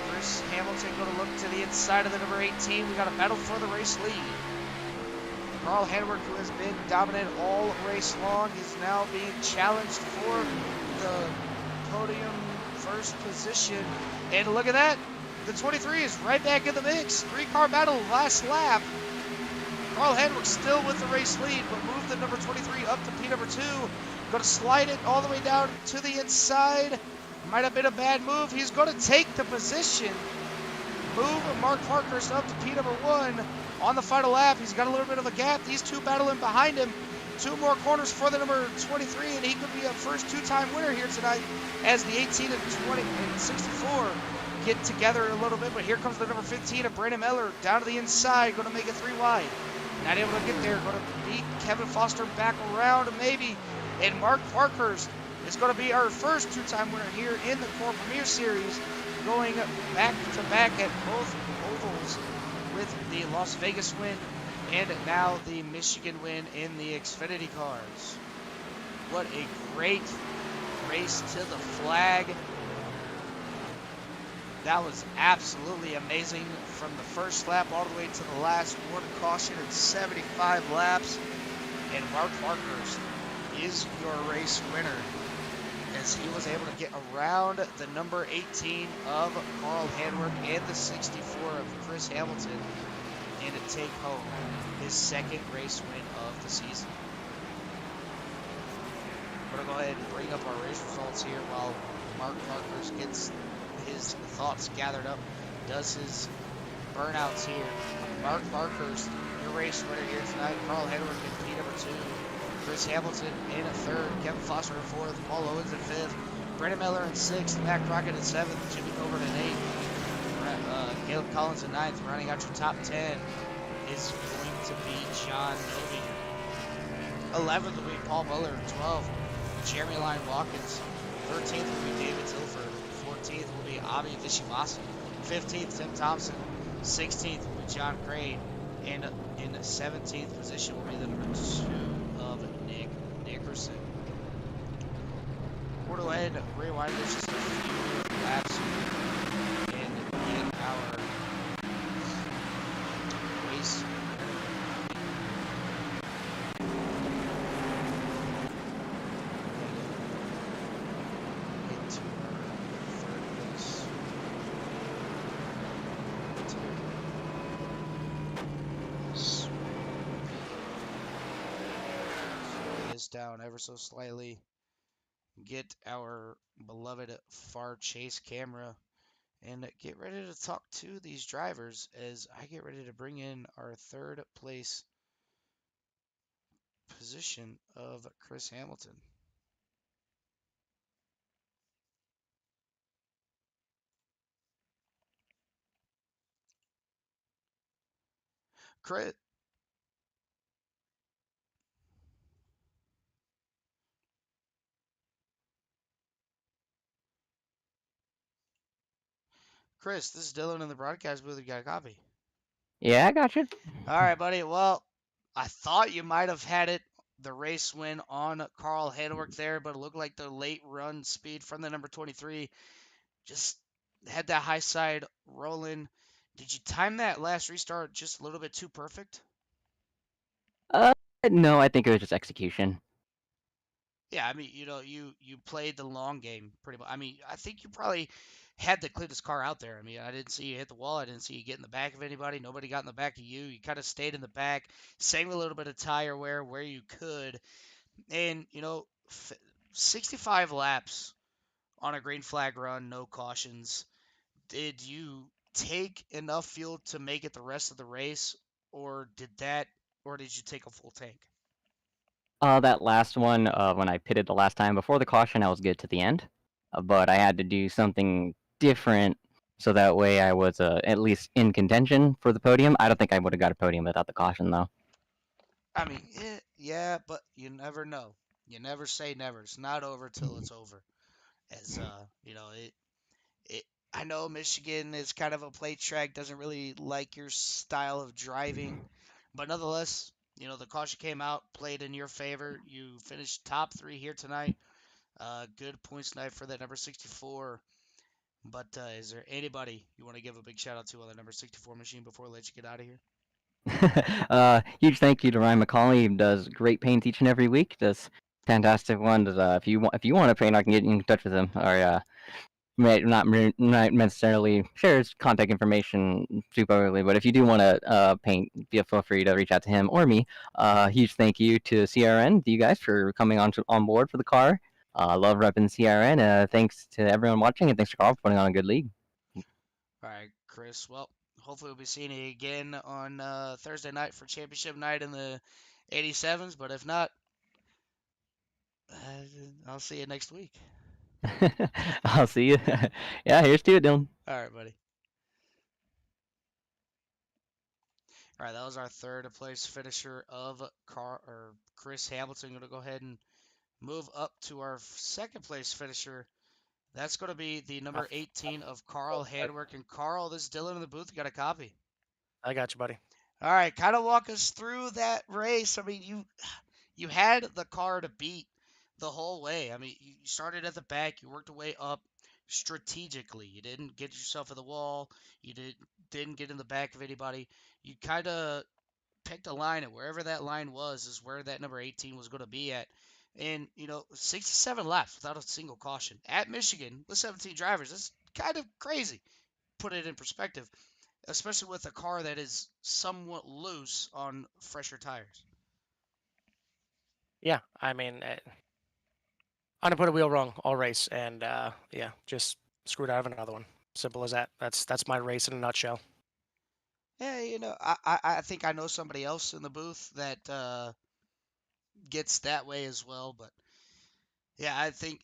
Chris Hamilton going to look to the inside of the number 18. We got a battle for the race lead. Carl Henwerk, who has been dominant all race long, is now being challenged for the podium 1st position. And look at that. The 23 is right back in the mix. 3-car battle last lap. Carl Henwerk still with the race lead, but moved the number 23 up to P number 2. Going to slide it all the way down to the inside. Might have been a bad move. He's going to take the position. Move Mark Parker's up to P number 1 on the final lap. He's got a little bit of a gap. These two battling behind him. 2 more corners for the number 23, and he could be a first 2-time winner here tonight as the 18 and 20 and 64 get together a little bit. But here comes the number 15 of Brandon Miller down to the inside, going to make it 3 wide. Not able to get there. Going to beat Kevin Foster back around maybe. And Mark Parker's is going to be our first 2-time winner here in the Core Premier Series, going back to back at both ovals with the Las Vegas win and now the Michigan win in the Xfinity cars. What a great race to the flag. That was absolutely amazing from the first lap all the way to the last. One caution in 75 laps. And Mark Parkhurst is your race winner as he was able to get around the number 18 of Carl Hanworth and the 64 of Chris Hamilton and to take home his second race win of the season. We're going to go ahead and bring up our race results here while Mark Parkhurst gets his thoughts gathered up, does his burnouts here. Mark Parkhurst, your race winner here tonight. Carl Hanworth in P2. Chris Hamilton in third. Kevin Foster in fourth. Paul Owens in fifth. Brendan Miller in sixth. Matt Crockett in seventh. Jimmy Colbert in eighth. Caleb Collins in ninth. Rounding out your top 10 is going to be John Novi. 11th will be Paul Muller. 12th, Jeremy Lyon Watkins. 13th will be David Tilford. 14th will be Avi Vishwasi. 15th, Tim Thompson. 16th will be John Crane. And in the 17th position will be the number 2 of Nick Nickerson. We're going to go ahead and rewind this just a few laps here and get our race into our third place. Slow this down ever so slightly. Get our beloved far chase camera and get ready to talk to these drivers as I get ready to bring in our third place position of Chris Hamilton. Chris, this is Dylan in the broadcast booth. You got a copy? Yeah, I got you. All right, buddy. Well, I thought you might have had it, the race win on Carl Hanworth there, but it looked like the late run speed from the number 23 just had that high side rolling. Did you time that last restart just a little bit too perfect? Uh, no, I think it was just execution. Yeah, I mean, you played the long game pretty much. I mean, I think you probably had the cleanest car out there. I mean, I didn't see you hit the wall. I didn't see you get in the back of anybody. Nobody got in the back of you. You kind of stayed in the back, saving a little bit of tire wear where you could. And, 65 laps on a green flag run, no cautions. Did you take enough fuel to make it the rest of the race, or did you take a full tank? That last one, when I pitted the last time before the caution, I was good to the end, but I had to do something different so that way I was at least in contention for the podium. I don't think I would have got a podium without the caution, though. I mean, yeah, but you never know. You never say never. It's not over till it's over. As it. I know Michigan is kind of a plate track, doesn't really like your style of driving, but nonetheless, the caution came out, played in your favor. You finished top three here tonight. Good points tonight for that number 64. But is there anybody you want to give a big shout out to on the number 64 machine before we let you get out of here? Huge thank you to Ryan McCauley, who does great paint each and every week. Does fantastic one. If you want to paint, I can get in touch with him, or not necessarily share his contact information too publicly, but if you do want to paint, feel free to reach out to him or me. Huge thank you to CRN, to you guys for coming on board for the car. Love repping CRN. Thanks to everyone watching, and thanks to Carl for putting on a good league. All right, Chris. Well, hopefully we'll be seeing you again on Thursday night for championship night in the 87s. But if not, uh, I'll see you next week. I'll see you. Yeah, here's to it, Dylan. All right, buddy. All right, that was our third place finisher of Chris Hamilton. Going to go ahead and move up to our second place finisher. That's going to be the number 18 of Carl Hanworth. And Carl, this is Dylan in the booth. You got a copy. I got you, buddy. All right, kind of walk us through that race. I mean, you had the car to beat the whole way. I mean, you started at the back, you worked your way up, strategically. You didn't get yourself in the wall. You didn't get in the back of anybody. You kind of picked a line, and wherever that line was is where that number 18 was going to be at. And 67 laps without a single caution at Michigan with 17 drivers. That's kind of crazy. Put it in perspective, especially with a car that is somewhat loose on fresher tires. Yeah, I mean, I didn't put a wheel wrong all race, and yeah, just screwed out of another one. Simple as that. That's my race in a nutshell. Yeah, I think I know somebody else in the booth that gets that way as well. But yeah, I think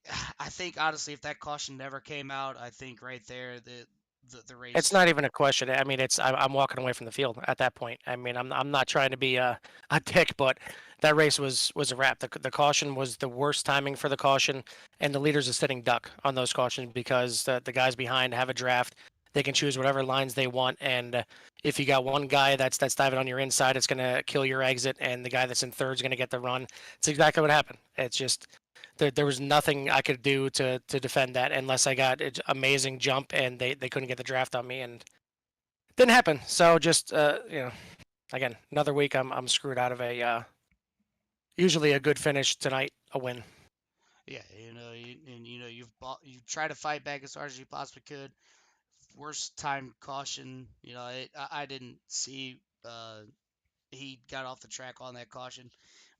honestly, if that caution never came out, I think right there the It's race. not even a question. I mean, I'm walking away from the field at that point. I mean, I'm not trying to be a dick, but that race was a wrap. The caution was the worst timing for the caution, and the leaders are sitting duck on those cautions because the guys behind have a draft. They can choose whatever lines they want, and if you got one guy that's diving on your inside, it's gonna kill your exit, and the guy that's in third is gonna get the run. It's exactly what happened. It's just there was nothing I could do to defend that unless I got an amazing jump and they couldn't get the draft on me and didn't happen. So just again another week I'm screwed out of a usually a good finish tonight, a win. Yeah, you try to fight back as hard as you possibly could. Worst time caution, I didn't see he got off the track on that caution,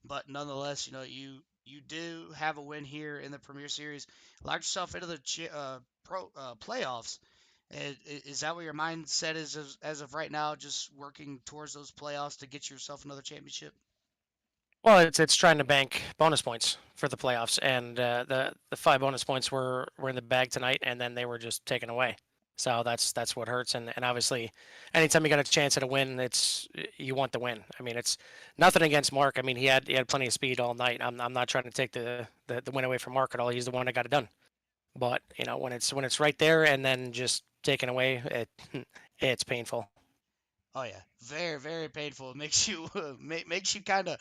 but nonetheless, you do have a win here in the Premier Series. Locked yourself into the pro playoffs. Is that what your mindset is as of right now? Just working towards those playoffs to get yourself another championship. Well, it's trying to bank bonus points for the playoffs, and the 5 bonus points were in the bag tonight, and then they were just taken away. So that's what hurts, and obviously, anytime you got a chance at a win, it's you want the win. I mean, it's nothing against Mark. I mean, he had plenty of speed all night. I'm not trying to take the win away from Mark at all. He's the one that got it done. But when it's right there and then just taken away, it's painful. Oh yeah, very very painful. It makes you makes you kind of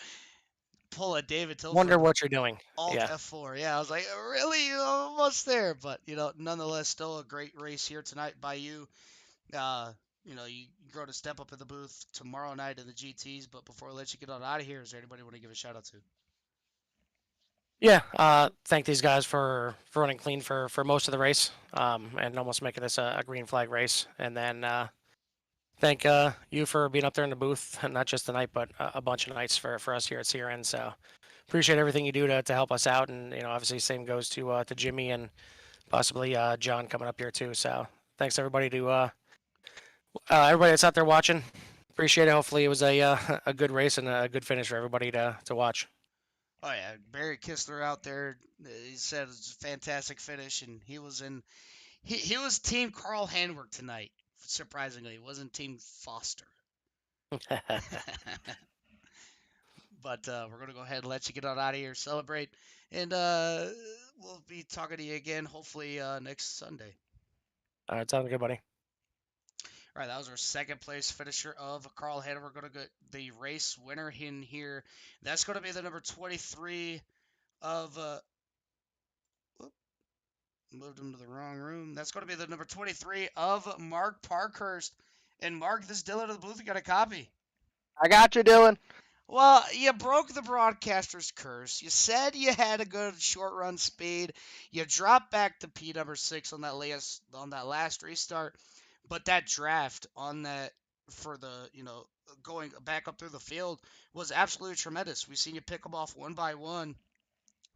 pull a David Wonder Tilford what you're doing. Alt Yeah. F4. Yeah, I was like, really, almost there, but nonetheless, still a great race here tonight by you. You grow to step up in the booth tomorrow night in the GTS. But before I let you get on out of here, is there anybody you want to give a shout out to? Yeah, thank these guys for running clean for most of the race, and almost making this a green flag race. And then thank you for being up there in the booth, not just tonight, but a bunch of nights for us here at CRN. So appreciate everything you do to help us out, and obviously same goes to Jimmy and possibly John coming up here too. So thanks everybody everybody that's out there watching. Appreciate it. Hopefully it was a good race and a good finish for everybody to watch. Oh yeah, Barry Kistler out there. He said it was a fantastic finish, and he was Team Carl Handwerk tonight. Surprisingly, it wasn't Team Foster. But we're gonna go ahead and let you get on out of here, celebrate, and we'll be talking to you again hopefully next Sunday. All right, sounds good, buddy. All right, that was our second place finisher of Carl Hanna. We're going to get the race winner in here. That's going to be the number 23 of. Moved him to the wrong room. That's going to be the number 23 of Mark Parkhurst. And Mark, this Dylan of the booth, you got a copy. I got you, Dylan. Well, you broke the broadcaster's curse. You said you had a good short run speed. You dropped back to P number 6 on that last restart, but that draft on that for the going back up through the field was absolutely tremendous. We've seen you pick them off one by one.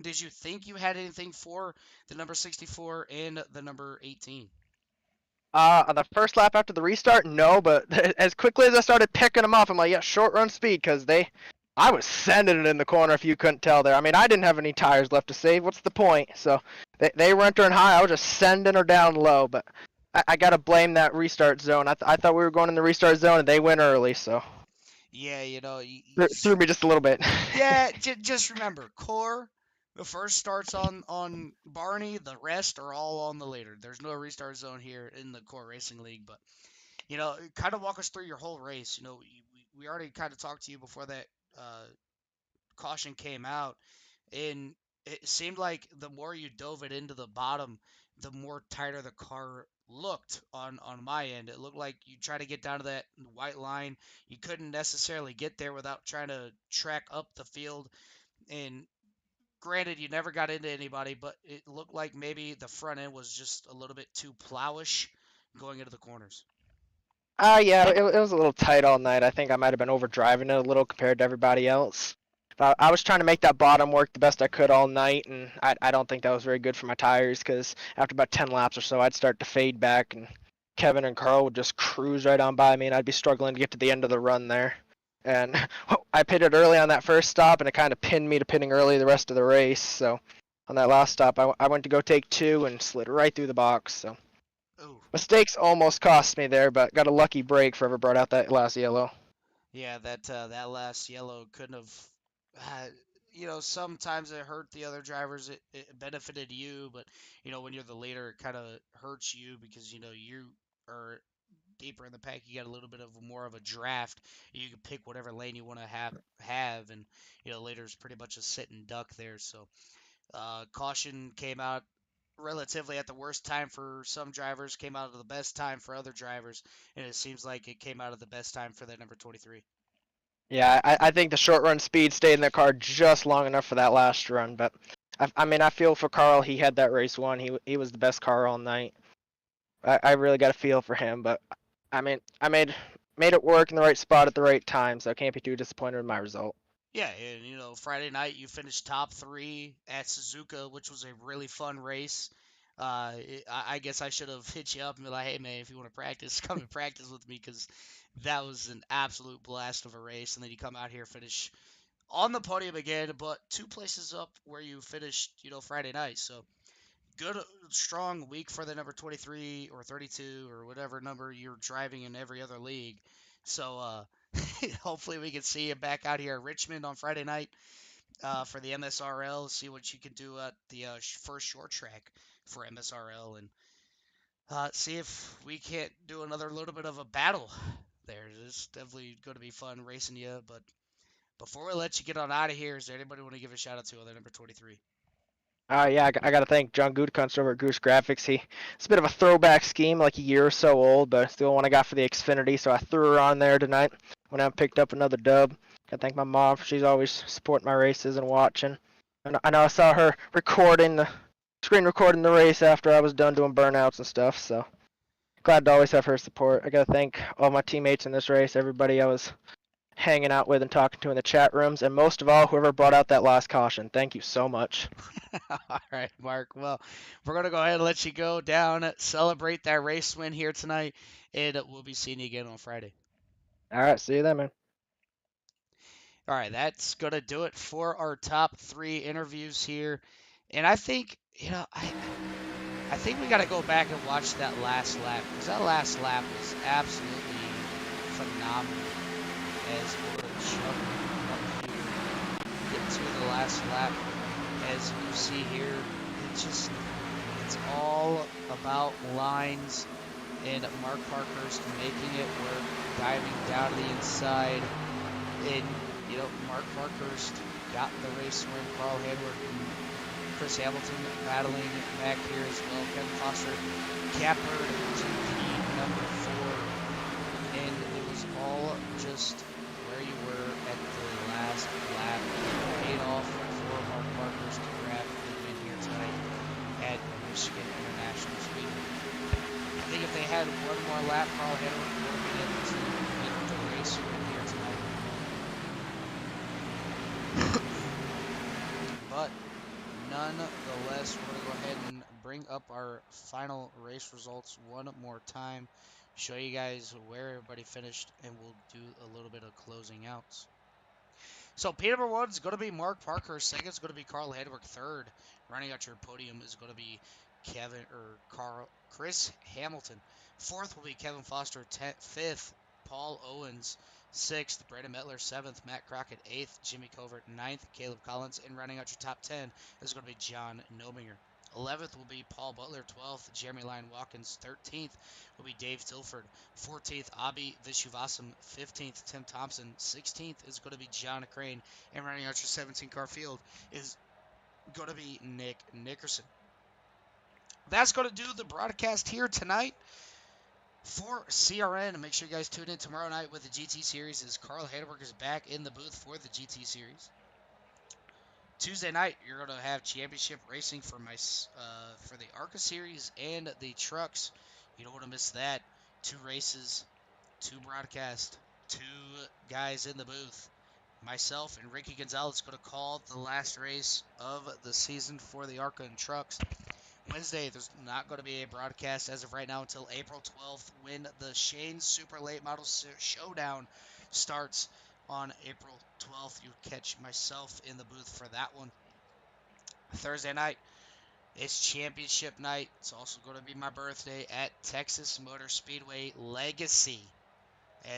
Did you think you had anything for the number 64 and the number 18? On the first lap after the restart, no, but as quickly as I started picking them off, I'm like, yeah, short run speed, because I was sending it in the corner if you couldn't tell there. I mean, I didn't have any tires left to save. What's the point? So they were entering high. I was just sending her down low, but I got to blame that restart zone. I thought we were going in the restart zone, and they went early, so Yeah, threw me just a little bit. yeah, just remember, core, the first starts on Barney, the rest are all on the later. There's no restart zone here in the core racing league, but kind of walk us through your whole race. We already kind of talked to you before that uh, caution came out, and it seemed like the more you dove it into the bottom, the more tighter the car looked on my end. It looked like you try to get down to that white line, you couldn't necessarily get there without trying to track up the field. And granted, you never got into anybody, but it looked like maybe the front end was just a little bit too plowish going into the corners. Yeah, it was a little tight all night. I think I might have been overdriving it a little compared to everybody else. But I was trying to make that bottom work the best I could all night, and I don't think that was very good for my tires because after about 10 laps or so, I'd start to fade back, and Kevin and Carl would just cruise right on by me, and I'd be struggling to get to the end of the run there. And I pitted early on that first stop, and it kind of pinned me to pitting early the rest of the race. So on that last stop, I went to go take two and slid right through the box. So Ooh, mistakes almost cost me there, but got a lucky break for whoever brought out that last yellow. yeah, that last yellow couldn't have. Uh, sometimes it hurt the other drivers. It benefited you, but when you're the leader, it kind of hurts you because you are deeper in the pack. You got a little bit of more of a draft. You can pick whatever lane you want to have, and leader's pretty much a sit and duck there. So caution came out relatively at the worst time for some drivers, came out at the best time for other drivers, and it seems like it came out at the best time for that number 23. Yeah, I think the short run speed stayed in the car just long enough for that last run. But I mean, I feel for Carl. He had that race won. He was the best car all night. I really got a feel for him. But I mean, I made it work in the right spot at the right time, so I can't be too disappointed with my result. Yeah, and Friday night you finished top three at Suzuka, which was a really fun race. I guess I should have hit you up and be like, hey man, if you want to practice, come and practice with me because that was an absolute blast of a race. And then you come out here, finish on the podium again, but two places up where you finished, Friday night. So good, strong week for the number 23 or 32 or whatever number you're driving in every other league. So hopefully we can see you back out here at Richmond on Friday night for the MSRL. See what you can do at the first short track for MSRL, and see if we can't do another little bit of a battle there. It's definitely going to be fun racing you. But before we let you get on out of here, is there anybody want to give a shout out to other number 23? Yeah, I got to thank John Gutekunst over at Goose Graphics. It's a bit of a throwback scheme, like a year or so old, but it's the one I got for the Xfinity, so I threw her on there tonight when I picked up another dub. I thank my mom. She's always supporting my races and watching. And I know I saw her screen recording the race after I was done doing burnouts and stuff, so glad to always have her support. I got to thank all my teammates in this race, everybody I was hanging out with and talking to in the chat rooms, and most of all, whoever brought out that last caution. Thank you so much. All right, Mark. Well, we're going to go ahead and let you go down, celebrate that race win here tonight, and we'll be seeing you again on Friday. All right, see you then, man. All right, that's going to do it for our top three interviews here. And I think, I think we got to go back and watch that last lap because that last lap was absolutely phenomenal as we're jumping up here, get to the last lap. As you see here, it's all about lines and Mark Parkhurst making it work, diving down to the inside. And, Mark Parkhurst got the race win. Carl Hedward and Chris Hamilton battling back here as well. Kevin Foster captured GP number 4. And it was all just where you were at the last lap. It paid off for Mark Parkhurst to grab the win here tonight at Michigan International Speedway. I think if they had one more lap, Carl Hedward would have been able to win the race here tonight. But nonetheless, we're going to go ahead and bring up our final race results one more time, show you guys where everybody finished, and we'll do a little bit of closing outs. So P number 1 is going to be Mark Parker. Second is going to be Carl Hedwig. Third, running out your podium, is going to be Chris Hamilton. Fourth will be Kevin Foster. Fifth, Paul Owens. Sixth, Brandon Mettler. Seventh, Matt Crockett. Eighth, Jimmy Covert. Ninth, Caleb Collins. And running out your top 10 is going to be John Nominger. 11th will be Paul Butler. 12th, Jeremy Lyon Watkins. 13th will be Dave Tilford. 14th, Abhi Vishuvasam. 15th, Tim Thompson. 16th is going to be John Crane. And running out your 17 car field is going to be Nick Nickerson. That's going to do the broadcast here tonight for CRN. Make sure you guys tune in tomorrow night with the GT Series as Carl Hanberg is back in the booth for the GT Series. Tuesday night, you're going to have championship racing for for the ARCA Series and the trucks. You don't want to miss that. 2 races, 2 broadcasts, 2 guys in the booth. Myself and Ricky Gonzalez going to call the last race of the season for the ARCA and trucks. Wednesday, there's not going to be a broadcast as of right now until April 12th when the Shane Super Late Model Showdown starts on April 12th. You'll catch myself in the booth for that one. Thursday night, it's championship night. It's also going to be my birthday at Texas Motor Speedway Legacy.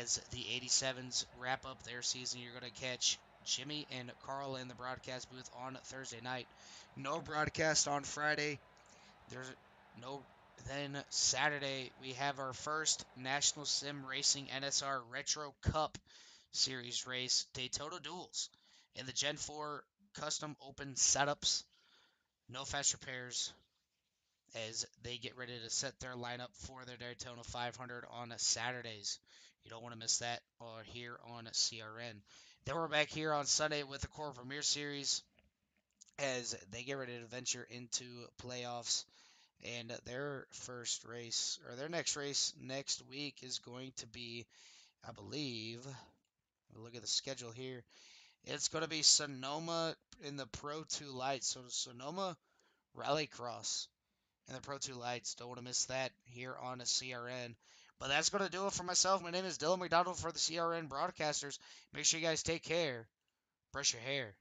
As the 87s wrap up their season, you're going to catch Jimmy and Carl in the broadcast booth on Thursday night. No broadcast on Friday. There's no. Then Saturday, we have our first National Sim Racing NSR Retro Cup Series race, Daytona Duels, in the Gen 4 custom open setups. No fast repairs as they get ready to set their lineup for their Daytona 500 on Saturdays. You don't want to miss that here on CRN. Then we're back here on Sunday with the Core Premier Series as they get ready to venture into playoffs. And their first race, or their next race next week, is going to be, I believe, look at the schedule here. It's going to be Sonoma in the Pro 2 Lights. So Sonoma Rallycross in the Pro 2 Lights. Don't want to miss that here on a CRN. But that's going to do it for myself. My name is Dylan McDonald for the CRN Broadcasters. Make sure you guys take care. Brush your hair.